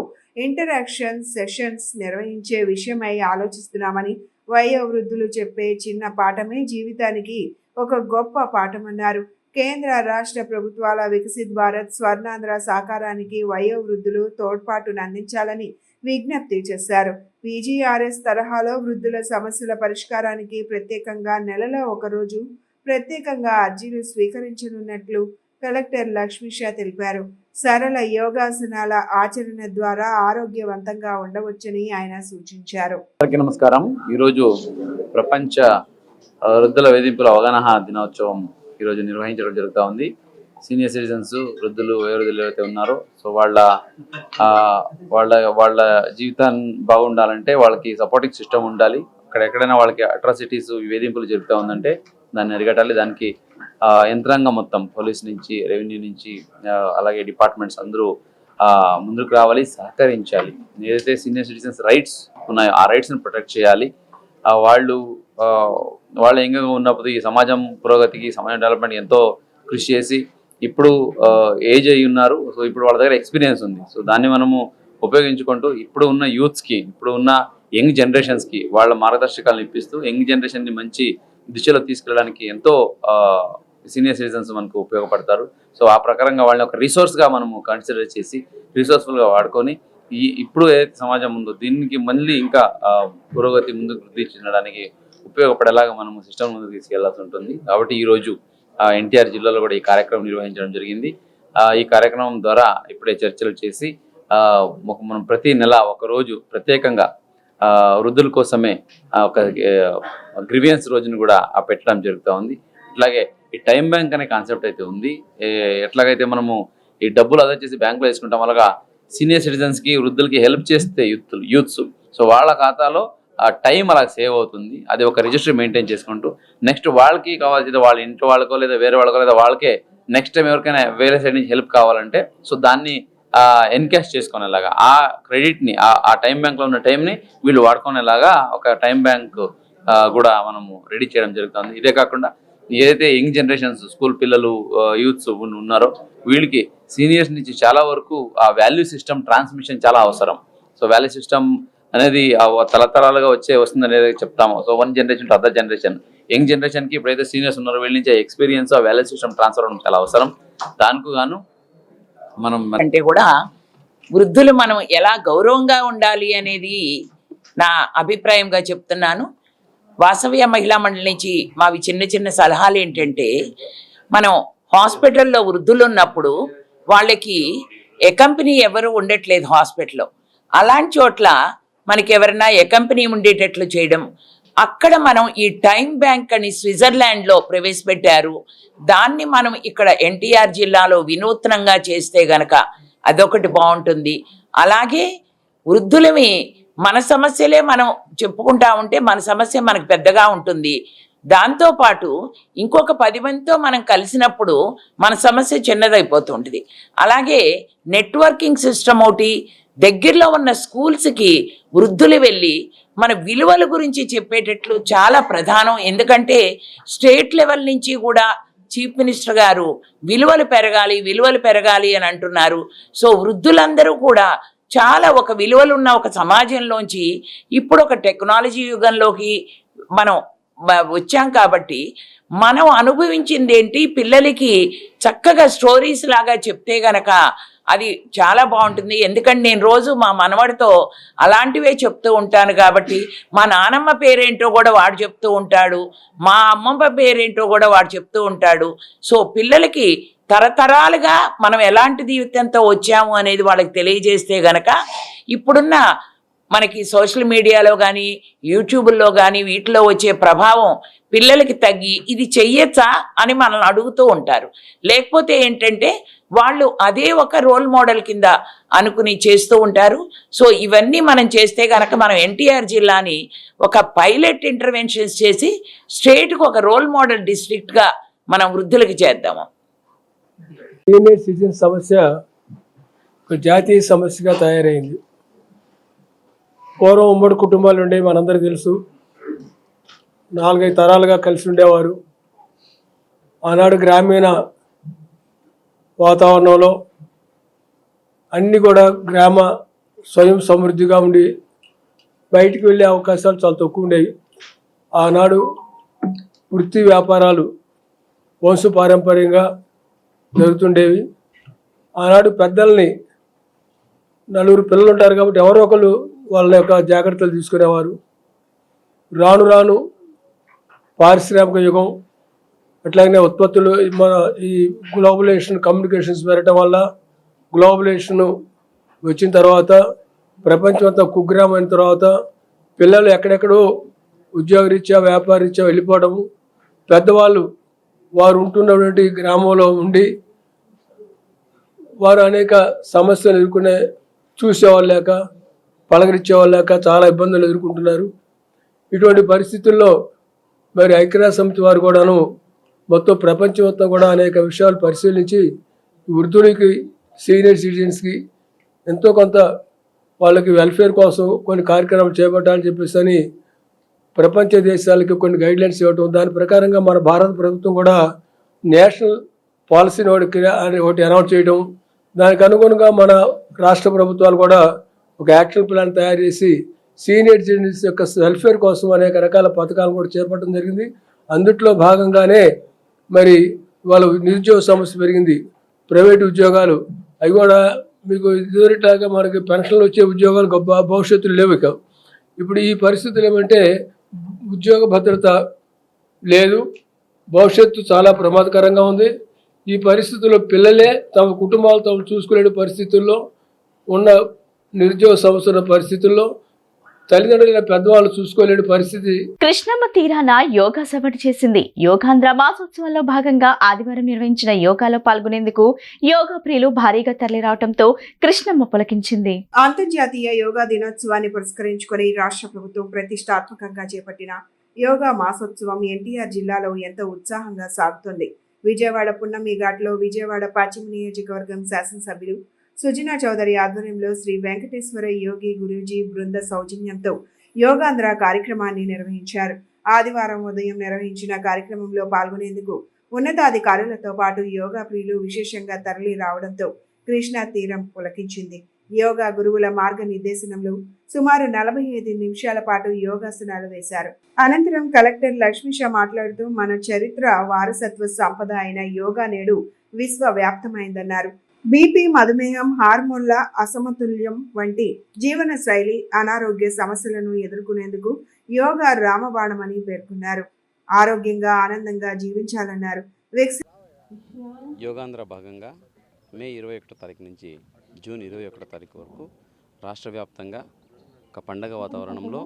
ఇంటరాక్షన్ సెషన్స్ నిర్వహించే విషయమై ఆలోచిస్తున్నామని, వయో వృద్ధులు చెప్పే చిన్న పాఠమే జీవితానికి ఒక గొప్ప పాఠమన్నారు. కేంద్ర రాష్ట్ర ప్రభుత్వాల వికసిత్ భారత్, స్వర్ణాంధ్ర సాకారానికి వయో వృద్ధులు తోడ్పాటును అందించాలని విజ్ఞప్తి చేశారు. పీజీఆర్ఎస్ తరహాలో వృద్ధుల సమస్యల పరిష్కారానికి ప్రత్యేకంగా నెలలో ఒకరోజు ప్రత్యేకంగా అర్జీలు స్వీకరించనున్నట్లు కలెక్టర్ లక్ష్మీష తెలిపారు. సరళ యోగాసనాల ఆచరణ ద్వారా ఆరోగ్యవంతంగా ఉండవచ్చని ఆయన సూచించారు. నమస్కారం. ఈరోజు ప్రపంచ వృద్ధుల వేధింపుల అవగాహన దినోత్సవం ఈరోజు నిర్వహించడం జరుగుతూ ఉంది. సీనియర్ సిటిజన్స్, వృద్ధులు, వయోవృద్ధులు ఎవరైతే ఉన్నారో సో వాళ్ళ వాళ్ళ జీవితాన్ని బాగుండాలంటే వాళ్ళకి సపోర్టింగ్ సిస్టమ్ ఉండాలి. ఎక్కడైనా వాళ్ళకి అట్రాసిటీస్, వేధింపులు జరుగుతూ ఉందంటే దాన్ని అరికట్టాలి. దానికి యంత్రాంగం మొత్తం పోలీస్ నుంచి, రెవెన్యూ నుంచి, అలాగే డిపార్ట్మెంట్స్ అందరూ ముందుకు రావాలి, సహకరించాలి. ఏదైతే సీనియర్ సిటిజన్స్ రైట్స్ ఉన్నాయో ఆ రైట్స్ని ప్రొటెక్ట్ చేయాలి. వాళ్ళు యంగ్గా ఉన్నప్పుడు ఈ సమాజం పురోగతికి, సమాజం డెవలప్మెంట్ ఎంతో కృషి చేసి ఇప్పుడు ఏజ్ అయ్యి ఉన్నారు. సో ఇప్పుడు వాళ్ళ దగ్గర ఎక్స్పీరియన్స్ ఉంది. సో దాన్ని మనము ఉపయోగించుకుంటూ ఇప్పుడు ఉన్న యూత్స్కి, ఇప్పుడు ఉన్న యంగ్ జనరేషన్స్కి వాళ్ళ మార్గదర్శకాలను ఇప్పిస్తూ యంగ్ జనరేషన్ని మంచి దిశలో తీసుకెళ్ళడానికి ఎంతో సీనియర్ సిటిజన్స్ మనకు ఉపయోగపడతారు. సో ఆ ప్రకారంగా వాళ్ళని ఒక రిసోర్స్గా మనము కన్సిడర్ చేసి రిసోర్స్ఫుల్గా వాడుకొని ఇప్పుడు ఏదైతే సమాజం ఉందో దీనికి మళ్ళీ ఇంకా పురోగతి ముందుకు వృద్ధి చెందడానికి ఉపయోగపడేలాగా మనము సిస్టమ్ ముందుకు తీసుకెళ్లాల్సి ఉంటుంది. కాబట్టి ఈరోజు ఎన్టీఆర్ జిల్లాలో కూడా ఈ కార్యక్రమం నిర్వహించడం జరిగింది. ఈ కార్యక్రమం ద్వారా ఇప్పుడే చర్చలు చేసి మనం ప్రతి నెల ఒకరోజు ప్రత్యేకంగా వృద్ధుల కోసమే ఒక గ్రీవియన్స్ రోజును కూడా పెట్టడం జరుగుతూ ఉంది. ఇట్లాగే ఈ టైం బ్యాంక్ అనే కాన్సెప్ట్ అయితే ఉంది. ఎట్లాగైతే మనము ఈ డబ్బులు అదా చేసి బ్యాంకులో వేసుకుంటాం, అలాగా సీనియర్ సిటిజన్స్కి, వృద్ధులకి హెల్ప్ చేస్తే యూత్స్ సో వాళ్ళ ఖాతాలో టైం అలా సేవ్ అవుతుంది. అది ఒక రిజిస్టర్ మెయింటైన్ చేసుకుంటూ నెక్స్ట్ వాళ్ళకి కావాల్సింది వాళ్ళ ఇంట్లో వాళ్ళకో లేదా వేరే వాళ్ళకో లేదా వాళ్ళకే నెక్స్ట్ టైం ఎవరికైనా వేరే సైడ్ నుంచి హెల్ప్ కావాలంటే సో దాన్ని ఎన్కాష్ చేసుకునేలాగా ఆ క్రెడిట్ని, ఆ టైం బ్యాంక్లో ఉన్న టైంని వీళ్ళు వాడుకునేలాగా ఒక టైం బ్యాంక్ కూడా మనము రెడీ చేయడం జరుగుతుంది. ఇదే కాకుండా ఏదైతే యంగ్ జనరేషన్స్, స్కూల్ పిల్లలు, యూత్స్ ఉన్నారో వీళ్ళకి సీనియర్స్ నుంచి చాలా వరకు ఆ వాల్యూ సిస్టమ్ ట్రాన్స్మిషన్ చాలా అవసరం. సో వాల్యూ సిస్టమ్ అనేది తరతరాలుగా వస్తుంది అనేది చెప్తాము. So one generation to other generation, young జనరేషన్కి ఎప్పుడైతే సీనియర్స్ ఉన్నారో వీళ్ళ నుంచి ఎక్స్పీరియన్స్, ఆ వాల్యూ సిస్టమ్ ట్రాన్స్ఫర్ అవ్వడం చాలా అవసరం. దానికి గాను మనం అంటే కూడా వృద్ధులు మనం ఎలా గౌరవంగా ఉండాలి అనేది నా అభిప్రాయంగా చెప్తున్నాను. వాసవ్య మహిళా మండలి నుంచి మావి చిన్న చిన్న సలహాలు ఏంటంటే, మనం హాస్పిటల్లో వృద్ధులు ఉన్నప్పుడు వాళ్ళకి ఎకంపెనీ ఎవరు ఉండట్లేదు హాస్పిటల్లో. అలాంటి చోట్ల మనకి ఎవరైనా ఎకంపెనీ ఉండేటట్లు చేయడం. అక్కడ మనం ఈ టైం బ్యాంక్ అని స్విట్జర్లాండ్లో ప్రవేశపెట్టారు. దాన్ని మనం ఇక్కడ ఎన్టీఆర్ జిల్లాలో వినూత్నంగా చేస్తే గనక అదొకటి బాగుంటుంది. అలాగే వృద్ధులమి మన సమస్యలే మనం చెప్పుకుంటా ఉంటే మన సమస్య మనకు పెద్దగా ఉంటుంది. దాంతోపాటు ఇంకొక 10 మందితో మనం కలిసినప్పుడు మన సమస్య చిన్నదైపోతుంటుంది. అలాగే నెట్వర్కింగ్ సిస్టమ్ ఒకటి, దగ్గరలో ఉన్న స్కూల్స్కి వృద్ధులు వెళ్ళి మన విలువల గురించి చెప్పేటట్లు చాలా ప్రధానం. ఎందుకంటే స్టేట్ లెవెల్ నుంచి కూడా చీఫ్ మినిస్టర్ గారు విలువలు పెరగాలి అని అంటున్నారు. సో వృద్ధులందరూ కూడా చాలా ఒక విలువలున్న ఒక సమాజంలోంచి ఇప్పుడు ఒక టెక్నాలజీ యుగంలోకి మనం వచ్చాం. కాబట్టి మనం అనుభవించింది ఏంటి పిల్లలకి చక్కగా స్టోరీస్ లాగా చెప్తే గనక అది చాలా బాగుంటుంది. ఎందుకంటే నేను రోజు మా మనవడితో అలాంటివే చెప్తూ ఉంటాను. కాబట్టి మా నానమ్మ పేరేంటో కూడా వాడు చెప్తూ ఉంటాడు, మా అమ్మమ్మ పేరేంటో కూడా వాడు చెప్తూ ఉంటాడు. సో పిల్లలకి తరతరాలుగా మనం ఎలాంటి జీవితంతో వచ్చాము అనేది వాళ్ళకి తెలియజేస్తే గనక ఇప్పుడున్న మనకి సోషల్ మీడియాలో కానీ యూట్యూబ్లో కానీ వీటిలో వచ్చే ప్రభావం పిల్లలకి తగ్గి ఇది చెయ్యొచ్చా అని మనల్ని అడుగుతూ ఉంటారు. లేకపోతే ఏంటంటే వాళ్ళు అదే ఒక రోల్ మోడల్ కింద అనుకుని చేస్తూ ఉంటారు. సో ఇవన్నీ మనం చేస్తే కనుక మనం ఎన్టీఆర్ జిల్లాని ఒక పైలట్ ఇంటర్వెన్షన్స్ చేసి స్టేట్కి ఒక రోల్ మోడల్ డిస్ట్రిక్ట్గా మనం వృద్ధులకి చేద్దాము. సీనియర్ సిటిజన్ సమస్య ఒక జాతీయ సమస్యగా తయారైంది. పూర్వం ఉమ్మడి కుటుంబాలు ఉండేవి, మనందరికీ తెలుసు. 4-5 తరాలుగా కలిసి ఉండేవారు. ఆనాడు గ్రామీణ వాతావరణంలో అన్నీ కూడా గ్రామ స్వయం సమృద్ధిగా ఉండి బయటికి వెళ్ళే అవకాశాలు చాలా తక్కువ ఉండేవి. ఆనాడు వృత్తి వ్యాపారాలు వంశపారంపర్యంగా జరుగుతుండేవి. ఆనాడు పెద్దల్ని 4 పిల్లలు ఉంటారు కాబట్టి ఎవరో ఒకరు వాళ్ళ యొక్క జాగ్రత్తలు తీసుకునేవారు. రాను రాను పారిశ్రామిక యుగం, అట్లాగనే ఉత్పత్తులు, మన ఈ గ్లోబలైజేషన్, కమ్యూనికేషన్స్ పెరగటం వల్ల గ్లోబలైజేషన్ వచ్చిన తర్వాత ప్రపంచం అంతా కుగ్రామైన తర్వాత పిల్లలు ఎక్కడెక్కడో ఉద్యోగరీత్యా వ్యాపారరీత్యా వెళ్ళిపోవడము, పెద్దవాళ్ళు వారు ఉంటున్నటువంటి గ్రామంలో ఉండి వారు అనేక సమస్యలు ఎదుర్కొనే చూసేవాళ్ళు లేక పలకరించేవాళ్ళు లేక చాలా ఇబ్బందులు ఎదుర్కొంటున్నారు. ఇటువంటి పరిస్థితుల్లో మరి ఐక్యరాజ్య సమితి వారు కూడాను మొత్తం ప్రపంచం మొత్తం కూడా అనేక విషయాలు పరిశీలించి వృద్ధులకి సీనియర్ సిటిజన్స్కి ఎంతో కొంత వాళ్ళకి వెల్ఫేర్ కోసం కొన్ని కార్యక్రమాలు చేపట్టాలని చెప్పేసి అని ప్రపంచ దేశాలకి కొన్ని గైడ్లైన్స్ ఇవ్వటం, దాని ప్రకారంగా మన భారత ప్రభుత్వం కూడా నేషనల్ పాలసీని ఒకటి అనౌన్స్ చేయడం, దానికి అనుగుణంగా మన రాష్ట్ర ప్రభుత్వాలు కూడా ఒక యాక్షన్ ప్లాన్ తయారు చేసి సీనియర్ సిటిజన్స్ యొక్క వెల్ఫేర్ కోసం అనేక రకాల పథకాలు కూడా చేపట్టడం జరిగింది. అందుట్లో భాగంగానే మరి వాళ్ళ నిరుద్యోగ సమస్య పెరిగింది. ప్రైవేట్ ఉద్యోగాలు అవి కూడా మీకు ఇదివరట్లాగా మనకి పెన్షన్లు వచ్చే ఉద్యోగాలు భవిష్యత్తులో లేవు. ఇప్పుడు ఈ పరిస్థితులు ఏమంటే ఉద్యోగ భద్రత లేదు, భవిష్యత్తు చాలా ప్రమాదకరంగా ఉంది. ఈ పరిస్థితుల్లో పిల్లలే తమ కుటుంబాలు తాము చూసుకునే పరిస్థితుల్లో ఉన్న నిరుద్యోగ సమస్య పరిస్థితుల్లో తల్లిదండ్రులైన పెద్దవాళ్ళు చూసుకోలేని పరిస్థితి. కృష్ణమ్మ తీరాన యోగా సభటి చేసింది. యోగాంధ్ర మాసోత్సవంలో భాగంగా ఆదివారం నిర్వహించిన యోగాలో పాల్గొనేందుకు యోగా ప్రియులు భారీగా తరలిరావడంతో కృష్ణమ్మ పులకించింది. అంతర్జాతీయ యోగా దినోత్సవాన్ని పురస్కరించుకొని రాష్ట్ర ప్రభుత్వం ప్రతిష్టాత్మకంగా చేపట్టిన యోగా మాసోత్సవం ఎన్టీఆర్ జిల్లాలో ఎంతో ఉత్సాహంగా సాగుతోంది. విజయవాడ పున్నమి ఘాట్లో విజయవాడ పశ్చిమ నియోజకవర్గం శాసనసభ్యులు సుజనా చౌదరి ఆధ్వర్యంలో శ్రీ వెంకటేశ్వర యోగి గురూజీ బృంద సౌజన్యంతో యోగాంధ్ర కార్యక్రమాన్ని నిర్వహించారు. ఆదివారం ఉదయం నిర్వహించిన కార్యక్రమంలో పాల్గొనేందుకు ఉన్నతాధికారులతో పాటు యోగా ప్రియులు విశేషంగా తరలి రావడంతో కృష్ణా తీరం పులకించింది. యోగా గురువుల మార్గనిర్దేశనంలో సుమారు 45 నిమిషాల పాటు యోగాసనాలు వేశారు. అనంతరం కలెక్టర్ లక్ష్మీషా మాట్లాడుతూ మన చరిత్ర వారసత్వ సంపద అయిన యోగా నేడు విశ్వవ్యాప్తమైందన్నారు. బీపీ, మధుమేహం, హార్మోన్ల అసమతుల్యం వంటి జీవన శైలి అనారోగ్య సమస్యలను ఎదుర్కొనేందుకు యోగా రామబాణమని పేర్కొన్నారు. ఆరోగ్యంగా ఆనందంగా జీవించాలన్నారు. యోగాంధ్ర భాగంగా మే 21 తారీఖు నుంచి జూన్ 21 తారీఖు వరకు రాష్ట్ర వ్యాప్తంగా ఒక పండగ వాతావరణంలో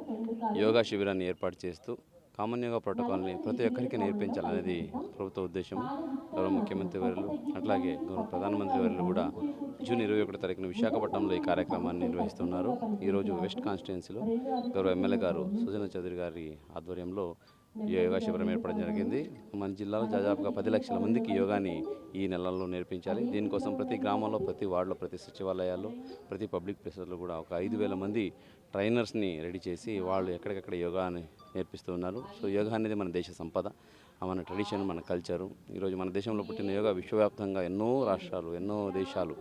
యోగా శిబిరాన్ని ఏర్పాటు చేస్తూ కామన్ యోగా ప్రోటోకాల్ని ప్రతి ఒక్కరికి నేర్పించాలనేది ప్రభుత్వ ఉద్దేశం. గౌరవ ముఖ్యమంత్రి వర్యులు అట్లాగే గౌరవ ప్రధానమంత్రి వర్యులు కూడా జూన్ 21 తారీఖున విశాఖపట్నంలో ఈ కార్యక్రమాన్ని నిర్వహిస్తున్నారు. ఈరోజు వెస్ట్ కాన్స్టిట్యున్సీలో గౌరవ ఎమ్మెల్యే గారు సుజనా చౌదరి గారి ఆధ్వర్యంలో యోగా శిబిరం ఏర్పడడం జరిగింది. మన జిల్లాలో దాదాపుగా 10 లక్షల మందికి యోగాని ఈ నెలల్లో నేర్పించాలి. దీనికోసం ప్రతి గ్రామంలో, ప్రతి వార్డులో, ప్రతి సచివాలయాల్లో, ప్రతి పబ్లిక్ ప్లేసెస్లో కూడా ఒక 5,000 మంది ట్రైనర్స్ని రెడీ చేసి వాళ్ళు ఎక్కడికక్కడ యోగాని నేర్పిస్తూ ఉన్నారు. సో యోగా అనేది మన దేశ సంపద, మన ట్రెడిషన్, మన కల్చరు. ఈరోజు మన దేశంలో పుట్టిన యోగా విశ్వవ్యాప్తంగా ఎన్నో రాష్ట్రాలు, ఎన్నో దేశాలు,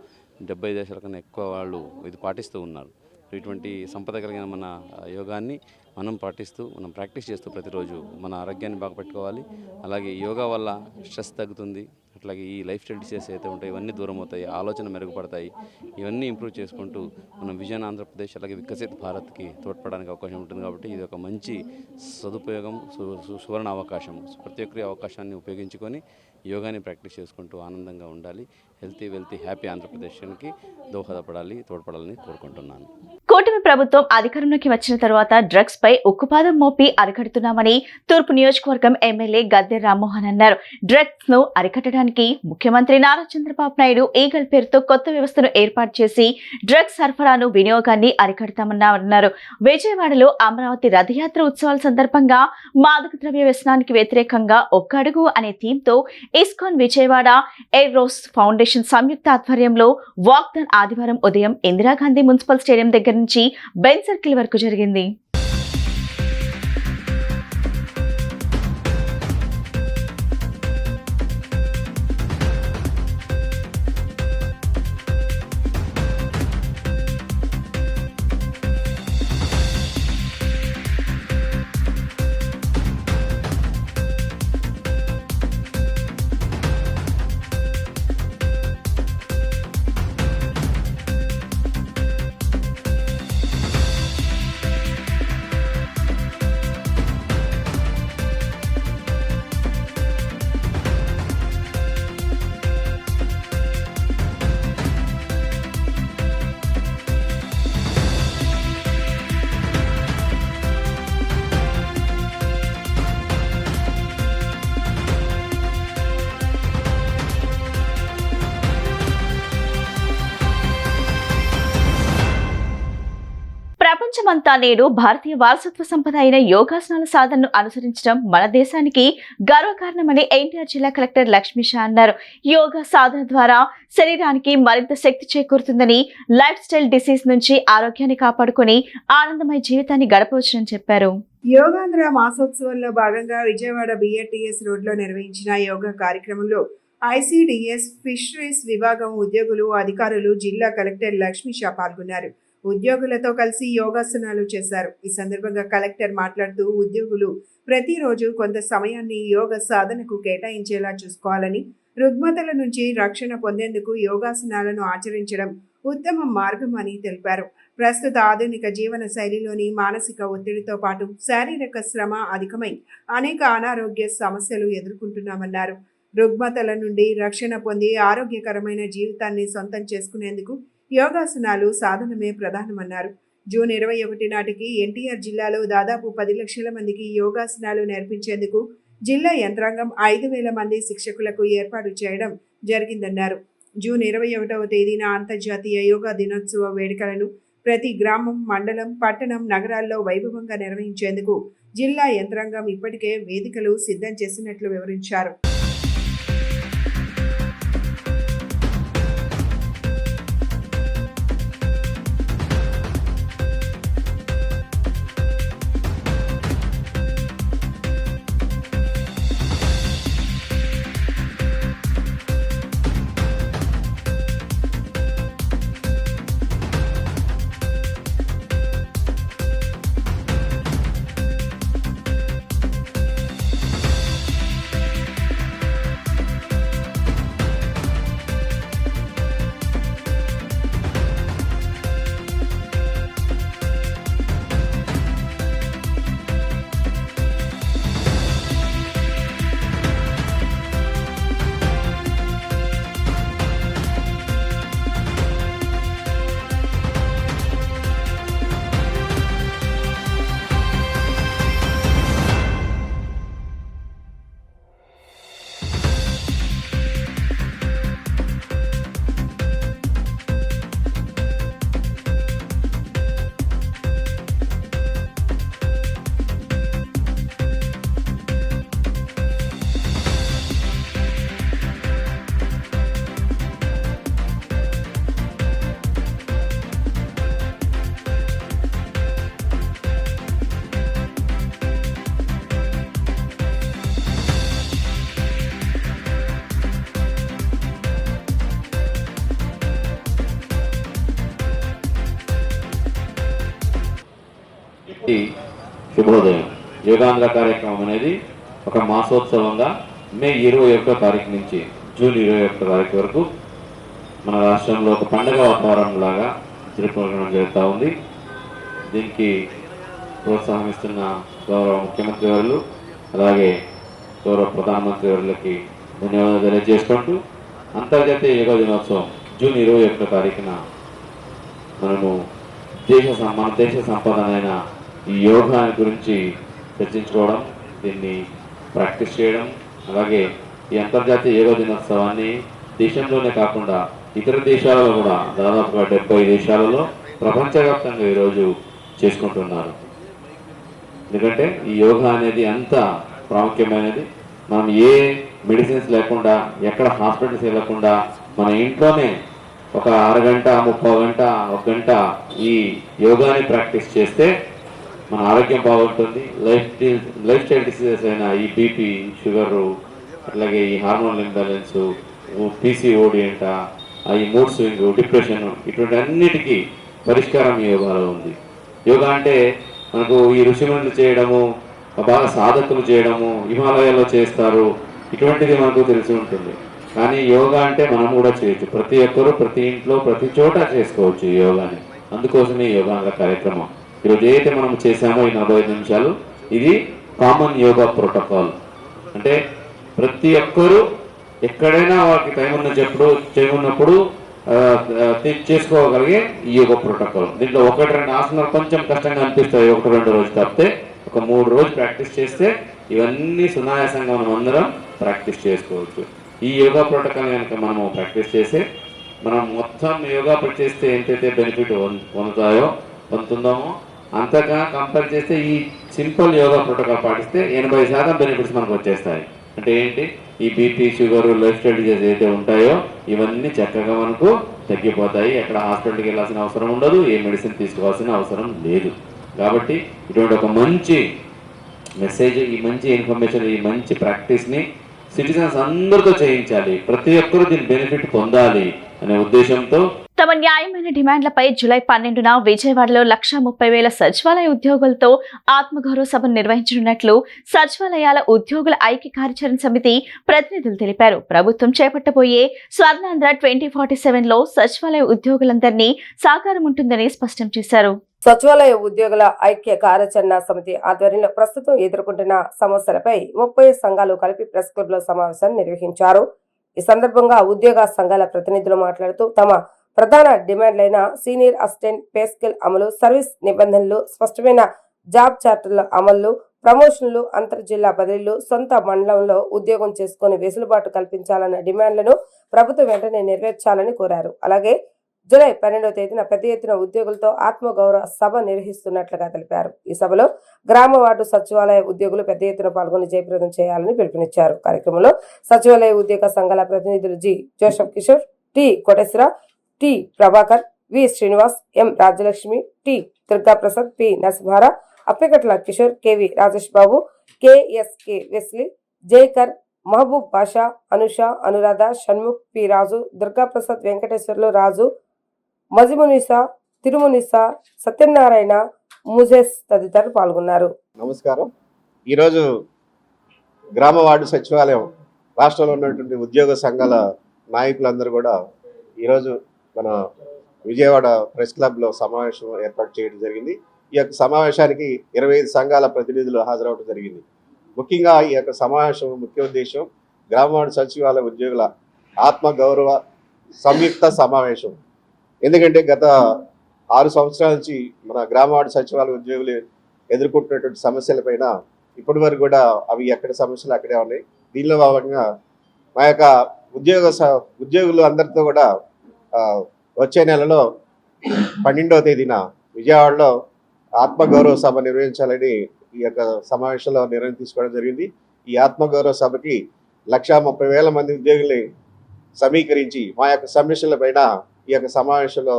70 దేశాల కన్నా ఎక్కువ వాళ్ళు ఇది పాటిస్తూ ఉన్నారు. ఇటువంటి సంపద కలిగిన మన యోగాన్ని మనం పాటిస్తూ, మనం ప్రాక్టీస్ చేస్తూ ప్రతిరోజు మన ఆరోగ్యాన్ని బాగుపెట్టుకోవాలి. అలాగే యోగా వల్ల స్ట్రెస్ తగ్గుతుంది. అట్లాగే ఈ లైఫ్ స్టైల్ డిసీజెస్ అయితే ఉంటాయి, ఇవన్నీ దూరం అవుతాయి, ఆలోచన మెరుగుపడతాయి. ఇవన్నీ ఇంప్రూవ్ చేసుకుంటూ మనం విజన్ ఆంధ్రప్రదేశ్ అలాగే వికసిత్ భారత్కి తోడ్పడడానికి అవకాశం ఉంటుంది. కాబట్టి ఇది ఒక మంచి సదుపయోగం, సువర్ణ అవకాశం. ప్రతి ఒక్కరి అవకాశాన్ని ఉపయోగించుకొని యోగాని ప్రాక్టీస్ చేసుకుంటూ ఆనందంగా ఉండాలి. హెల్తీ, వెల్తీ, హ్యాపీ ఆంధ్రప్రదేశ్కి దోహదపడాలి, తోడ్పడాలని కోరుకుంటున్నాను. కూటమి ప్రభుత్వం అధికారంలోకి వచ్చిన తర్వాత డ్రగ్స్ పై ఉక్కుపాదం మోపి అరికడుతున్నామని తూర్పు నియోజకవర్గం ఎమ్మెల్యే గద్దె రామ్మోహన్ అన్నారు. డ్రగ్స్ ను అరికట్టడానికి ముఖ్యమంత్రి నారా చంద్రబాబు నాయుడు ఈగల్ పేరుతో కొత్త వ్యవస్థను ఏర్పాటు చేసి డ్రగ్స్ సరఫరాను, వినియోగాన్ని అరికడతామన్నారు. విజయవాడలో అమరావతి రథయాత్ర ఉత్సవాల సందర్భంగా మాదక ద్రవ్య వ్యసనానికి వ్యతిరేకంగా ఒక్క అడుగు అనే థీమ్తో ISKCON Vijayawada air rose foundation సంయుక్త ఆధ్వర్యంలో వాక్థాన్ ఆదివారం ఉదయం ఇందిరాగాంధీ మున్సిపల్ స్టేడియం దగ్గర నుంచి బెన్ సర్కిల్ వరకు జరిగింది. ప్రపంచమంతా నేడు భారతీయ వారసత్వ సంపద అయిన యోగాసనాల సాధనను అనుసరించడం మన దేశానికి గర్వకారణమని ఎన్టీఆర్ జిల్లా కలెక్టర్ లక్ష్మీ షా అన్నారు. యోగా సాధన ద్వారా శరీరానికి మరింత శక్తి చేకూరుతుందని, లైఫ్ స్టైల్ డిసీజ్ నుంచి ఆరోగ్యాన్ని కాపాడుకుని ఆనందమయ జీవితాన్ని గడపవచ్చునని చెప్పారు. యోగాంధ్ర మాసోత్సవంలో భాగంగా విజయవాడ బిఆర్టీఎస్ రోడ్లో నిర్వహించిన యోగా కార్యక్రమంలో ఐసీడీఎస్ ఫిషరీస్ విభాగం ఉద్యోగులు, అధికారులు, జిల్లా కలెక్టర్ లక్ష్మీ షా పాల్గొన్నారు. ఉద్యోగులతో కలిసి యోగాసనాలు చేశారు. ఈ సందర్భంగా కలెక్టర్ మాట్లాడుతూ ఉద్యోగులు ప్రతిరోజు కొంత సమయాన్ని యోగ సాధనకు కేటాయించేలా చూసుకోవాలని, రుగ్మతల నుంచి రక్షణ పొందేందుకు యోగాసనాలను ఆచరించడం ఉత్తమ మార్గం అని తెలిపారు. ప్రస్తుత ఆధునిక జీవన శైలిలోని మానసిక ఒత్తిడితో పాటు శారీరక శ్రమ అధికమై అనేక అనారోగ్య సమస్యలు ఎదుర్కొంటున్నామన్నారు. రుగ్మతల నుండి రక్షణ పొంది ఆరోగ్యకరమైన జీవితాన్ని సొంతం చేసుకునేందుకు యోగాసనాలు సాధనమే ప్రధానమన్నారు. జూన్ 21 నాటికి ఎన్టీఆర్ జిల్లాలో దాదాపు 10 లక్షల మందికి యోగాసనాలు నేర్పించేందుకు జిల్లా యంత్రాంగం 5,000 మంది శిక్షకులకు ఏర్పాటు చేయడం జరిగిందన్నారు. జూన్ 21వ తేదీన అంతర్జాతీయ యోగా దినోత్సవ వేడుకలను ప్రతి గ్రామం, మండలం, పట్టణం, నగరాల్లో వైభవంగా నిర్వహించేందుకు జిల్లా యంత్రాంగం ఇప్పటికే వేదికలు సిద్ధం చేసినట్లు వివరించారు. శుభోదయం. యోగాంధ్ర కార్యక్రమం అనేది ఒక మాసోత్సవంగా మే 21వ తారీఖు నుంచి జూన్ 21వ తారీఖు వరకు మన రాష్ట్రంలో ఒక పండుగ వాతావరణం లాగా జరుపుకోవడం జరుగుతూ ఉంది. దీనికి ప్రోత్సాహం ఇస్తున్న గౌరవ ముఖ్యమంత్రి వర్యులు, అలాగే గౌరవ ప్రధానమంత్రి వర్యులకి ధన్యవాదాలు తెలియజేసుకుంటూ, అంతర్జాతీయ యోగా దినోత్సవం జూన్ 21వ తారీఖున మనము మన దేశ సంపదనైన ఈ యోగా గురించి చర్చించుకోవడం, దీన్ని ప్రాక్టీస్ చేయడం, అలాగే ఈ అంతర్జాతీయ యోగా దినోత్సవాన్ని దేశంలోనే కాకుండా ఇతర దేశాలలో కూడా దాదాపుగా 70 దేశాలలో ప్రపంచవ్యాప్తంగా ఈరోజు చేసుకుంటున్నారు. ఎందుకంటే ఈ యోగా అనేది అంత ప్రాముఖ్యమైనది. మనం ఏ మెడిసిన్స్ లేకుండా, ఎక్కడ హాస్పిటల్స్ వెళ్ళకుండా మన ఇంట్లోనే ఒక అరగంట, 30 గంట, 1 గంట ఈ యోగాని ప్రాక్టీస్ చేస్తే మన ఆరోగ్యం బాగుంటుంది. లైఫ్ స్టైల్ డిసీజెస్ అయిన ఈ బీపీ, షుగరు, అట్లాగే ఈ హార్మోనల్ ఇంబ్యాలెన్స్, పీసీఓడి అంట, ఈ మూడ్ స్వింగ్, డిప్రెషన్, ఇటువంటి అన్నిటికీ పరిష్కారం ఈ యోగాలో ఉంది. యోగా అంటే మనకు ఈ ఋషిమునులు చేయడము, బాగా సాధకులు చేయడము, హిమాలయాల్లో చేస్తారు, ఇటువంటిది మనకు తెలిసి ఉంటుంది. కానీ యోగా అంటే మనం కూడా చేయొచ్చు. ప్రతి ఒక్కరూ ప్రతి ఇంట్లో ప్రతి చోట చేసుకోవచ్చు ఈ యోగాని. అందుకోసమే యోగాంధ్ర కార్యక్రమం ఈరోజు ఏదైతే మనం చేసామో ఈ 45 నిమిషాలు, ఇది కామన్ యోగా ప్రోటోకాల్. అంటే ప్రతి ఒక్కరూ ఎక్కడైనా వారికి టైం ఉన్నప్పుడు చేసుకోగలిగే ఈ యోగా ప్రోటోకాల్. దీంట్లో 1-2 ఆసనాలు కొంచెం కష్టంగా అనిపిస్తాయి 1-2 రోజులు తప్పితే, ఒక 3 రోజులు ప్రాక్టీస్ చేస్తే ఇవన్నీ సునాయాసంగా మనం అందరం ప్రాక్టీస్ చేసుకోవచ్చు. ఈ యోగా ప్రోటోకాల్ కనుక మనము ప్రాక్టీస్ చేస్తే, మనం మొత్తం యోగా చేస్తే ఎంతైతే బెనిఫిట్ పొందుతుందామో అంతగా కంపేర్ చేస్తే ఈ సింపుల్ యోగా ప్రోటోకాల్ పాటిస్తే 80% బెనిఫిట్స్ మనకు వచ్చేస్తాయి. అంటే ఏంటి, ఈ BP, sugar, life style disease ఏదైతే ఉంటాయో ఇవన్నీ చక్కగా మనకు తగ్గిపోతాయి. ఎక్కడ హాస్పిటల్కి వెళ్ళాల్సిన అవసరం ఉండదు, ఏ మెడిసిన్ తీసుకోవాల్సిన అవసరం లేదు. కాబట్టి ఇటువంటి ఒక మంచి మెసేజ్, ఈ మంచి ఇన్ఫర్మేషన్, ఈ మంచి ప్రాక్టీస్ని సిటిజన్స్ అందరితో చేయించాలి, ప్రతి ఒక్కరూ దీని బెనిఫిట్ పొందాలి అనే ఉద్దేశంతో తమ న్యాయమైన డిమాండ్లపై జూలై 12న విజయవాడలో 1,30,000 సచివాలయ ఉద్యోగులతో ఆత్మగౌరవ సభను నిర్వహించనున్నట్లు సచివాలయాల ఉద్యోగుల ఐక్య కార్యాచరణ సమితి ప్రతినిధులు తెలిపారు. ప్రభుత్వం చేపట్టబోయే స్వర్ణాంధ్ర 2047లో సచివాలయ ఉద్యోగులందరినీ సహకారం ఉంటుందని స్పష్టం చేశారు. సచివాలయ ఉద్యోగుల ఐక్య కార్యాచరణ సమితి ఆధ్వర్యంలో ప్రస్తుతం ఎదుర్కొంటున్న సమస్యలపై 30 సంఘాలు కలిపి ప్రెస్ క్లబ్ లో సమావేశాన్ని నిర్వహించారు. ఈ సందర్భంగా ఉద్యోగ సంఘాల ప్రతినిధులు మాట్లాడుతూ తమ ప్రధాన డిమాండ్లైన సీనియర్ అసిస్టెంట్ పే స్కేల్ అమలు, సర్వీస్ నిబంధనలు, స్పష్టమైన జాబ్ చార్టర్ల అమలు, ప్రమోషన్లు, అంతర్జిల్లా బదిలీలు, సొంత మండలంలో ఉద్యోగం చేసుకుని వెసులుబాటు కల్పించాలన్న డిమాండ్లను ప్రభుత్వం వెంటనే నెరవేర్చాలని కోరారు. అలాగే జూలై 12వ తేదీన పెద్ద ఎత్తున ఉద్యోగులతో ఆత్మగౌరవ సభ నిర్వహిస్తున్నట్లుగా తెలిపారు. ఈ సభలో గ్రామ వార్డు సచివాలయ ఉద్యోగులు పెద్ద ఎత్తున పాల్గొని జయప్రదం చేయాలని పిలుపునిచ్చారు. కార్యక్రమంలో సచివాలయ ఉద్యోగ సంఘాల ప్రతినిధులు G Joseph Kishore, T Koteswara, T Prabhakar, V Srinivas, M Rajalakshmi, T Durgaprasad, P Narasimharao, Appikatla Kishore, KV Rajesh Babu, KSK Wesley, Jaikar, Mahaboob Basha, Anusha, Anuradha, Shanmukh, P Raju, Durgaprasad, Venkateswarlu, Raju, Majimunisa, Tirumunisa, Satyanarayana, Moses తదితరులు పాల్గొన్నారు. నమస్కారం. ఈరోజు గ్రామ వార్డు సచివాలయం రాష్ట్రంలో ఉన్నటువంటి ఉద్యోగ సంఘాల నాయకులందరూ కూడా ఈరోజు మన విజయవాడ ప్రెస్ క్లబ్లో సమావేశం ఏర్పాటు చేయడం జరిగింది. ఈ యొక్క సమావేశానికి 25 సంఘాల ప్రతినిధులు హాజరవడం జరిగింది. ముఖ్యంగా ఈ యొక్క సమావేశం ముఖ్య ఉద్దేశం గ్రామ వార్డు సచివాలయ ఉద్యోగుల ఆత్మగౌరవ సంయుక్త సమావేశం. ఎందుకంటే గత 6 సంవత్సరాల నుంచి మన గ్రామ వార్డు సచివాలయ ఉద్యోగులు ఎదుర్కొంటున్నటువంటి సమస్యలపైన ఇప్పటి వరకు కూడా అవి ఎక్కడ సమస్యలు అక్కడే ఉన్నాయి. దీనిలో భాగంగా మా యొక్క ఉద్యోగులు అందరితో కూడా వచ్చే నెలలో 12వ తేదీన విజయవాడలో ఆత్మగౌరవ సభ నిర్వహించాలని ఈ యొక్క సమావేశంలో నిర్ణయం తీసుకోవడం జరిగింది. ఈ ఆత్మగౌరవ సభకి 1,30,000 మంది ఉద్యోగుల్ని సమీకరించి మా యొక్క సమస్యల పైన ఈ యొక్క సమావేశంలో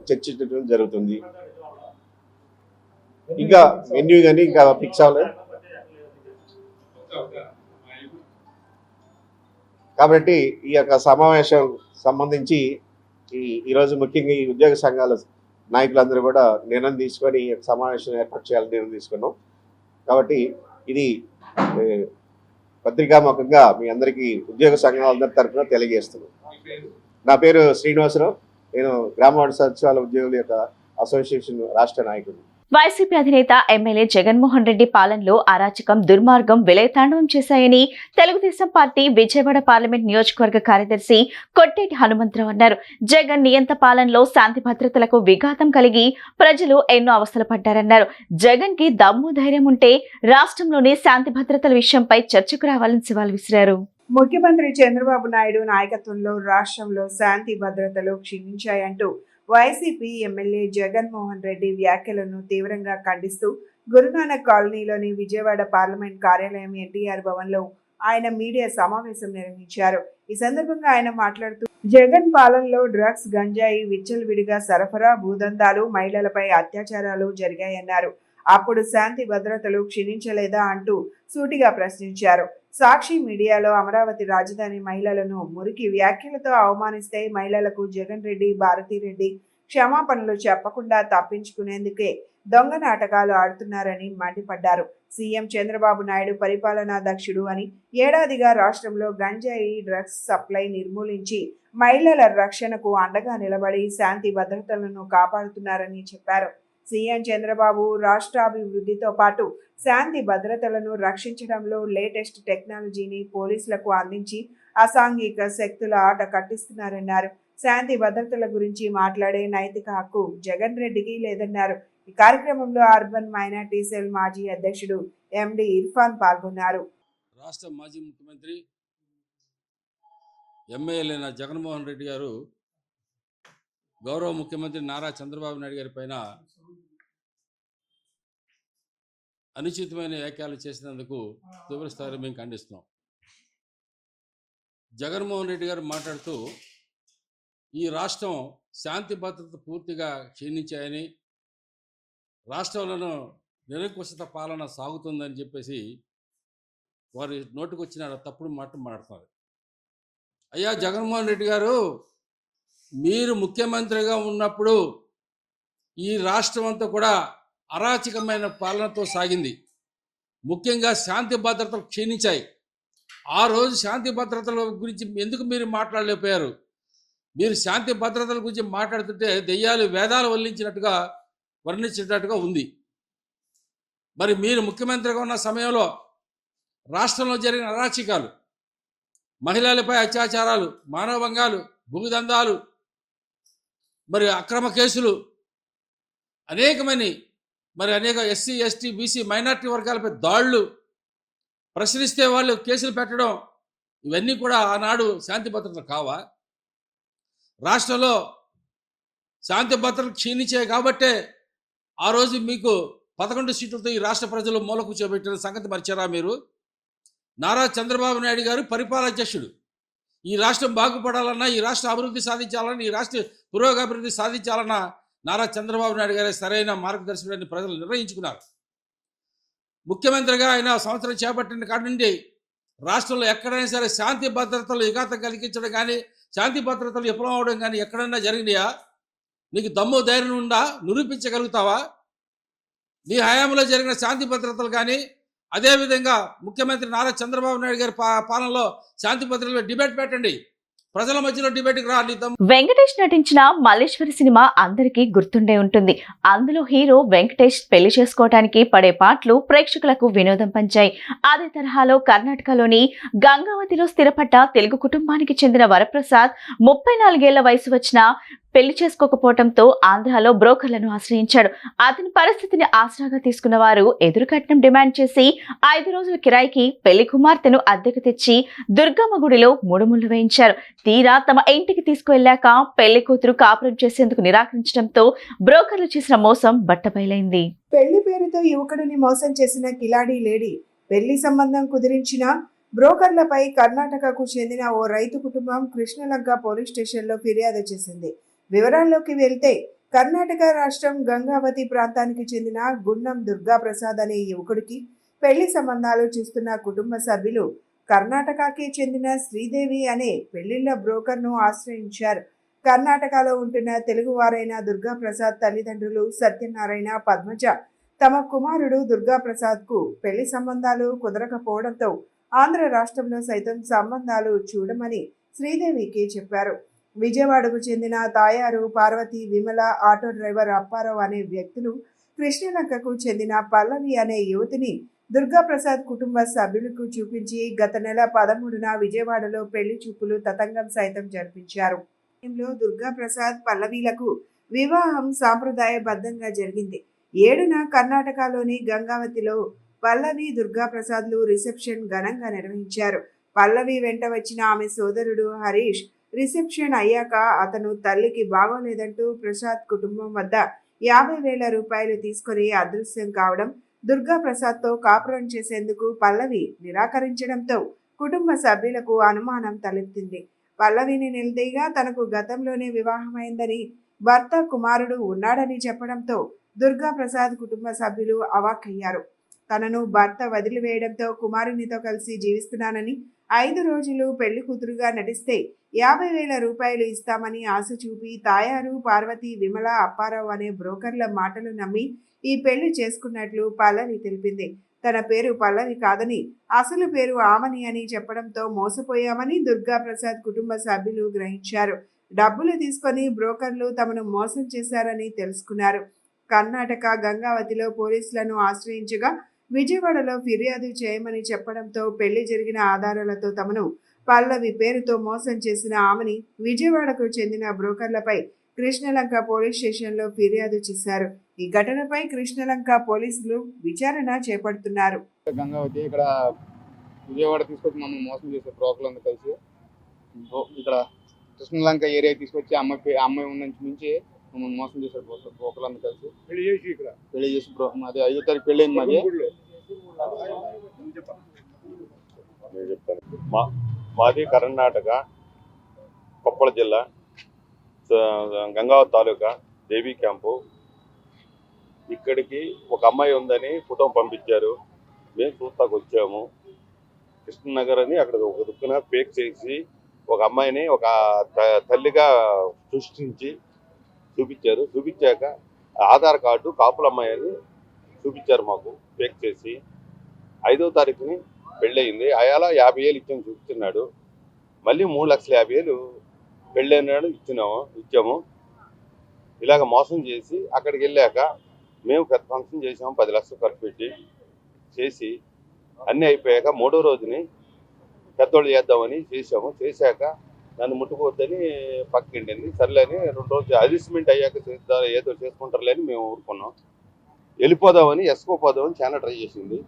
చర్చించడం జరుగుతుంది. ఇంకా మెన్యూ కానీ ఇంకా ఫిక్స్ అవ్వలేదు కాబట్టి ఈ యొక్క సమావేశం సంబంధించి ఈరోజు ముఖ్యంగా ఈ ఉద్యోగ సంఘాల నాయకులందరూ కూడా నిర్ణయం తీసుకొని ఈ యొక్క సమావేశం ఏర్పాటు చేయాలని నిర్ణయం తీసుకున్నాం. కాబట్టి ఇది పత్రికాముఖంగా మీ అందరికీ ఉద్యోగ సంఘాలందరి తరఫున తెలియజేస్తున్నాం. నా పేరు శ్రీనివాసరావు, నేను గ్రామ వార్డు సచివాలయ ఉద్యోగుల యొక్క అసోసియేషన్ రాష్ట్ర నాయకుడు. వైసీపీ అధినేత ఎమ్మెల్యే జగన్మోహన్ రెడ్డి పాలనలో అరాచకం, దుర్మార్గం విలయతాండవం చేశాయని తెలుగుదేశం పార్టీ విజయవాడ పార్లమెంట్ నియోజకవర్గ కార్యదర్శి కొట్టేటి హనుమంతరావు అన్నారు. జగన్ నియంత పాలనలో శాంతి భద్రతలకు విఘాతం కలిగి ప్రజలు ఎన్నో అవస్థలు పడ్డారన్నారు. జగన్ కి దమ్ము ధైర్యం ఉంటే రాష్ట్రంలోని శాంతి భద్రతల విషయంపై చర్చకు రావాలని సవాల్ విసిరారు. ముఖ్యమంత్రి చంద్రబాబు నాయుడు నాయకత్వంలో రాష్ట్రంలో శాంతి భద్రతలు క్షీణించాయంటూ వైసీపీ ఎమ్మెల్యే జగన్మోహన్ రెడ్డి వ్యాఖ్యలను తీవ్రంగా ఖండిస్తూ గురునానక్ కాలనీలోని విజయవాడ పార్లమెంట్ కార్యాలయం ఎన్టీఆర్ భవన్లో ఆయన మీడియా సమావేశం నిర్వహించారు. ఈ సందర్భంగా ఆయన మాట్లాడుతూ జగన్ పాలనలో డ్రగ్స్, గంజాయి విచ్చలవిడిగా సరఫరా, భూదందాలు, మహిళలపై అత్యాచారాలు జరిగాయన్నారు. అప్పుడు శాంతి భద్రతలు క్షీణించలేదా అంటూ సూటిగా ప్రశ్నించారు. సాక్షి మీడియాలో అమరావతి రాజధాని మహిళలను మురికి వ్యాఖ్యలతో అవమానిస్తే మహిళలకు జగన్ రెడ్డి, భారతిరెడ్డి క్షమాపణలు చెప్పకుండా తప్పించుకునేందుకే దొంగ నాటకాలు ఆడుతున్నారని మండిపడ్డారు. సీఎం చంద్రబాబు నాయుడు పరిపాలనా దక్షుడు అని, ఏడాదిగా రాష్ట్రంలో గంజాయి, డ్రగ్స్ సప్లై నిర్మూలించి మహిళల రక్షణకు అండగా నిలబడి శాంతి భద్రతలను కాపాడుతున్నారని చెప్పారు. సీఎం చంద్రబాబు రాష్ట్రాభివృద్ధితో పాటు శాంతి భద్రతలను రక్షించడంలో లేటెస్ట్ టెక్నాలజీని పోలీసులకు అందించి అసాంఘిక శక్తుల ఆట కట్టిస్తున్నారన్నారు. శాంతి భద్రతల గురించి మాట్లాడే నైతిక హక్కు జగన్ రెడ్డికి లేదన్నారు. ఈ కార్యక్రమంలో అర్బన్ మైనార్టీ సెల్ మాజీ అధ్యక్షుడు ఎండి ఇర్ఫాన్ పాల్గొన్నారు. రాష్ట్ర మాజీ ముఖ్యమంత్రి ఎమ్మెల్యేన జగన్మోహన్ రెడ్డి గారు గౌరవ ముఖ్యమంత్రి నారా చంద్రబాబు నాయుడు గారి పైన అనుచితమైన వ్యాఖ్యలు చేసినందుకు తీవ్ర స్థాయిలో మేము ఖండిస్తున్నాం. జగన్మోహన్ రెడ్డి గారు మాట్లాడుతూ ఈ రాష్ట్రం శాంతి భద్రత పూర్తిగా క్షీణించాయని, రాష్ట్రంలో నిరంకుశత పాలన సాగుతుందని చెప్పేసి వారి నోటికొచ్చిన తప్పుడు మాట మాట్లాడుతున్నారు. అయ్యా జగన్మోహన్ రెడ్డి గారు, మీరు ముఖ్యమంత్రిగా ఉన్నప్పుడు ఈ రాష్ట్రం అంతా కూడా అరాచకమైన పాలనతో సాగింది. ముఖ్యంగా శాంతి భద్రతలు క్షీణించాయి. ఆ రోజు శాంతి భద్రతల గురించి ఎందుకు మీరు మాట్లాడలేకపోయారు? మీరు శాంతి భద్రతల గురించి మాట్లాడుతుంటే దెయ్యాలు వేదాలు వల్లించినట్టుగా వర్ణించినట్టుగా ఉంది. మరి మీరు ముఖ్యమంత్రిగా ఉన్న సమయంలో రాష్ట్రంలో జరిగిన అరాచకాలు, మహిళలపై అత్యాచారాలు, మానవభంగాలు, భూమిదందాలు, మరి అక్రమ కేసులు అనేక ఎస్సీ, ఎస్టీ, బీసీ, మైనార్టీ వర్గాలపై దాడులు, ప్రశ్నిస్తే వాళ్ళు కేసులు పెట్టడం, ఇవన్నీ కూడా ఆనాడు శాంతి భద్రతలు కావా? రాష్ట్రంలో శాంతి భద్రతలు క్షీణించాయి కాబట్టే ఆ రోజు మీకు 11 సీట్లతో ఈ రాష్ట్ర ప్రజలు మూల కూర్చోబెట్టిన సంగతి మర్చారా మీరు? నారా చంద్రబాబు నాయుడు గారు పరిపాలనాధ్యక్షుడు. ఈ రాష్ట్రం బాగుపడాలన్నా, ఈ రాష్ట్ర అభివృద్ధి సాధించాలన్నా, ఈ రాష్ట్ర పురోగభివృద్ధి సాధించాలన్నా నారా చంద్రబాబు నాయుడు గారే సరైన మార్గదర్శకుడని ప్రజలు నిర్ణయించుకున్నారు. ముఖ్యమంత్రిగా ఆయన సంవత్సరం చేపట్టిన కాడి నుండి రాష్ట్రంలో ఎక్కడైనా సరే శాంతి భద్రతలు విఘాతం కలిగించడం కానీ, శాంతి భద్రతలు విఫలం అవడం కానీ ఎక్కడైనా జరిగినాయా? నీకు దమ్ము ధైర్యం ఉందా? నిరూపించగలుగుతావా? నీ హయాంలో జరిగిన శాంతి భద్రతలు కానీ, అదేవిధంగా ముఖ్యమంత్రి నారా చంద్రబాబు నాయుడు గారి పాలనలో శాంతి భద్రతల డిబేట్ పెట్టండి. ప్రజల మధ్యలో డిబేట్కి రా. వెంకటేష్ నటించిన మల్లేశ్వరి సినిమా అందరికీ గుర్తుండే ఉంటుంది. అందులో హీరో వెంకటేష్ పెళ్లి చేసుకోవడానికి పడే పాటలు ప్రేక్షకులకు వినోదం పంచాయి. అదే తరహాలో కర్ణాటకలోని గంగావతిలో స్థిరపడ్డ తెలుగు కుటుంబానికి చెందిన వరప్రసాద్ 34 ఏళ్ల వయసు వచ్చిన పెళ్లి చేసుకోకపోవడంతో ఆంధ్రాలో బ్రోకర్లను ఆశ్రయించాడు. అతని పరిస్థితిని ఆసరాగా తీసుకున్న వారు ఎదురుకట్నం డిమాండ్ చేసి 5 రోజుల కిరాయికి పెళ్లి కుమార్తెను అద్దెకు తెచ్చి దుర్గమ్మ గుడిలో 3 ముళ్ళు వేయించారు. తీరా తమ ఇంటికి తీసుకువెళ్లాక పెళ్లి కూతురు కాపురం చేసేందుకు నిరాకరించడంతో బ్రోకర్లు చేసిన మోసం బట్టబయలైంది. పెళ్లి పేరుతో యువకుడిని మోసం చేసిన కిలాడీ లేడీ పెళ్లి సంబంధం కుదిరించిన బ్రోకర్లపై కర్ణాటకకు చెందిన ఓ రైతు కుటుంబం కృష్ణలంక పోలీస్ స్టేషన్లో ఫిర్యాదు చేసింది. వివరాల్లోకి వెళ్తే కర్ణాటక రాష్ట్రం గంగావతి ప్రాంతానికి చెందిన గుండం దుర్గా ప్రసాద్ అనే యువకుడికి పెళ్లి సంబంధాలు చూస్తున్న కుటుంబ సభ్యులు కర్ణాటకకి చెందిన శ్రీదేవి అనే పెళ్లిళ్ల బ్రోకర్ను ఆశ్రయించారు. కర్ణాటకలో ఉంటున్న తెలుగువారైన దుర్గా ప్రసాద్ తల్లిదండ్రులు సత్యనారాయణ, పద్మజ తమ కుమారుడు దుర్గా ప్రసాద్కు పెళ్లి సంబంధాలు కుదరకపోవడంతో ఆంధ్ర రాష్ట్రంలో సైతం సంబంధాలు చూడమని శ్రీదేవికి చెప్పారు. విజయవాడకు చెందిన తాయారు, పార్వతి, విమల, ఆటో డ్రైవర్ అప్పారావు అనే వ్యక్తులు కృష్ణలంకకు చెందిన పల్లవి అనే యువతిని దుర్గా ప్రసాద్ కుటుంబ సభ్యులకు చూపించి గత నెల 13న విజయవాడలో పెళ్లి చూపులు తతంగం సైతం జరిపించారు. దుర్గా ప్రసాద్ పల్లవిలకు వివాహం సాంప్రదాయబద్ధంగా జరిగింది. 7న కర్ణాటకలోని గంగావతిలో పల్లవి, దుర్గా ప్రసాద్లు రిసెప్షన్ ఘనంగా నిర్వహించారు. పల్లవి వెంట వచ్చిన ఆమె సోదరుడు హరీష్ రిసెప్షన్ అయ్యాక అతను తల్లికి బాగోలేదంటూ ప్రసాద్ కుటుంబం వద్ద 50,000 రూపాయలు తీసుకుని అదృశ్యం కావడం, దుర్గా ప్రసాద్తో కాపురం చేసేందుకు పల్లవి నిరాకరించడంతో కుటుంబ సభ్యులకు అనుమానం తలెత్తింది. పల్లవిని నిలదీగా తనకు గతంలోనే వివాహమైందని, భర్త కుమారుడు ఉన్నాడని చెప్పడంతో దుర్గా ప్రసాద్ కుటుంబ సభ్యులు అవాక్కయ్యారు. తనను భర్త వదిలివేయడంతో కుమారునితో కలిసి జీవిస్తున్నానని, 5 రోజులు పెళ్లి కూతురుగా నటిస్తే 50,000 రూపాయలు ఇస్తామని ఆశ చూపి తాయారు, పార్వతి, విమల, అప్పారావు అనే బ్రోకర్ల మాటలు నమ్మి ఈ పెళ్లి చేసుకున్నట్లు పల్లవి తెలిపింది. తన పేరు పల్లవి కాదని, అసలు పేరు ఆమని అని చెప్పడంతో మోసపోయామని దుర్గా ప్రసాద్ కుటుంబ సభ్యులు గ్రహించారు. డబ్బులు తీసుకొని బ్రోకర్లు తమను మోసం చేశారని తెలుసుకున్నారు. కర్ణాటక గంగావతిలో పోలీసులను ఆశ్రయించగా విజయవాడలో ఫిర్యాదు చేయమని చెప్పడంతో పెళ్లి జరిగిన ఆధారాలతో తమను పల్లవి పేరుతో మోసం చేసిన ఆమెని విజయవాడకు చెందిన బ్రోకర్లపై కృష్ణలంక పోలీస్ స్టేషన్లో ఫిర్యాదు చేశారు. ఈ ఘటనపై కృష్ణలంక పోలీసులు విచారణ చేపడుతున్నారు. గంగావతి ఇక్కడ విజయవాడ తీసుకొచ్చి మమ్మల్ని మోసం చేసే బ్రోకర్లందరూ కలిసి ఇక్కడ కృష్ణలంక ఏరియా తీసుకొచ్చి అమ్మాయి ఉన్న నుంచి మమ్మల్ని మోసం చేశారు ఒకళ్ళందరూ కలిసి పెళ్లి చేసి మాది 5వ తారీఖు పెళ్ళి అయింది మాది. నేను చెప్తాను. మాది కర్ణాటక కొప్పల జిల్లా గంగావతి తాలూకా దేవి క్యాంపు. ఇక్కడికి ఒక అమ్మాయి ఉందని ఫోటో పంపించారు. మేము చూస్తాకు వచ్చాము. కృష్ణనగర్ అని అక్కడ ఒక దుక్కున పేక్ చేసి ఒక అమ్మాయిని ఒక తల్లిగా సృష్టించి చూపించారు. చూపించాక ఆధార్ కార్డు కాపుల అమ్మాయి అని చూపించారు మాకు పేక్ చేసి. 5వ తారీఖుని పెళ్ళయింది. అయాల 50,000 ఇచ్చాము చూపిస్తున్నాడు. మళ్ళీ 3,50,000 పెళ్ళైనాడు ఇచ్చాము. ఇలాగ మోసం చేసి అక్కడికి వెళ్ళాక మేము పెద్ద ఫంక్షన్ చేసాము. 10 లక్షలు ఖర్చు పెట్టి చేసి అన్నీ అయిపోయాక 3వ రోజుని పెద్దోళ్ళు చేద్దామని చేసాము. చేశాక నన్ను ముట్టుకోవద్దని పక్కిండింది. సర్లేని 2 రోజులు అడ్జస్ట్మెంట్ అయ్యాక ఏదో చేసుకుంటారులే అని మేము ఊరుకున్నాం. వెళ్ళిపోదామని ఎస్కోపోదామని చాలా ట్రై చేసింది.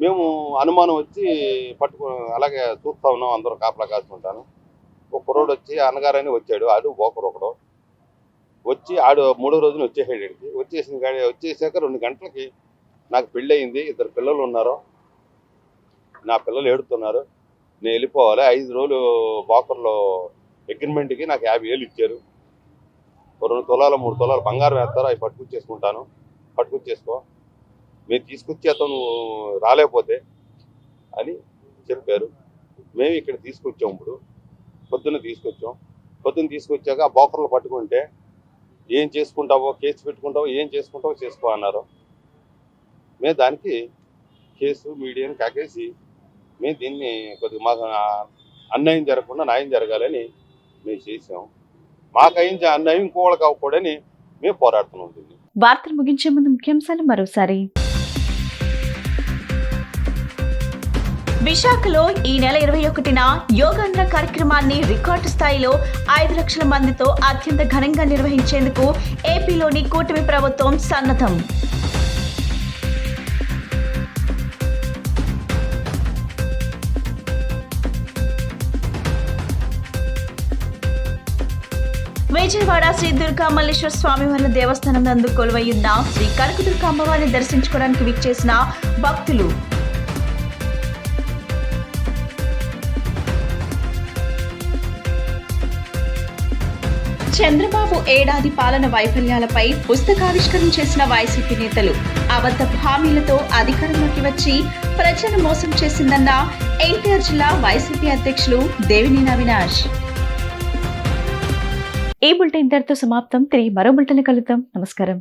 మేము అనుమానం వచ్చి అలాగే చూస్తా ఉన్నాం. అందరూ కాపలా కాసుకుంటాను. ఒక కుర్రోడు వచ్చి అన్నగారని వచ్చాడు. ఆడు బోకరు ఒకడు వచ్చి ఆడు 3వ రోజున వచ్చేసాడు. వచ్చేసాక 2 గంటలకి నాకు పెళ్ళి అయింది. 2 పిల్లలు ఉన్నారు. నా పిల్లలు ఏడుతున్నారు. నేను వెళ్ళిపోవాలి. 5 రోజులు బోకర్లో అగ్రిమెంట్కి నాకు 50,000 ఇచ్చారు. 2 తులాలు 3 తులాలు బంగారం వేస్తారు. అవి పట్టుకొచ్చేసుకుంటాను. పట్టుకొచ్చేసుకో, మీరు తీసుకొచ్చేతో నువ్వు రాలేకపోతే అని చెప్పారు. మేము ఇక్కడ తీసుకొచ్చాం. ఇప్పుడు పొద్దున్న తీసుకొచ్చాక ఆ బోకర్లు పట్టుకుంటే ఏం చేసుకుంటావో కేసు పెట్టుకుంటావో ఏం చేసుకుంటావో చేసుకో అన్నారు. మేము దానికి కేసు మీడియాని కాకేసి మేము దీన్ని కొద్దిగా మాకు అన్యాయం జరగకుండా న్యాయం జరగాలని మేము చేసాం. మాకు అన్యాయం ఇంకోళ్ళకి అవ్వకూడదని మేము పోరాడుతున్నాం. దీన్ని వార్తలు ముగించే ముందు ముఖ్యాంశాలు మరోసారి. విశాఖలో ఈ నెల 21న యోగాంధ్ర కార్యక్రమాన్ని రికార్డు స్థాయిలో 5 లక్షల మందితో అత్యంత ఘనంగా నిర్వహించేందుకు ఏపీలోని కూటమి ప్రభుత్వం సన్నద్ధం. విజయవాడ శ్రీ దుర్గా మల్లేశ్వర స్వామివారి దేవస్థానం నందు కొలువైయున్న శ్రీ కనకదుర్గ అమ్మవారిని దర్శించుకోవడానికి విచ్చేసిన భక్తులు. చంద్రబాబు ఏడాది పాలన వైఫల్యాలపై పుస్తకావిష్కరణ చేసిన వైసీపీ నేతలు. అబద్ధ హామీలతో అధికారంలోకి వచ్చి ప్రజలను మోసం చేసిందన్న ఎన్టీఆర్ జిల్లా వైసీపీ అధ్యక్షులు దేవినేని అవినాష్. ఈ బులెటిన్ ఇంతటితో సమాప్తం. తిరిగి మరో బులెటిన్ కలుద్దాం. నమస్కారం.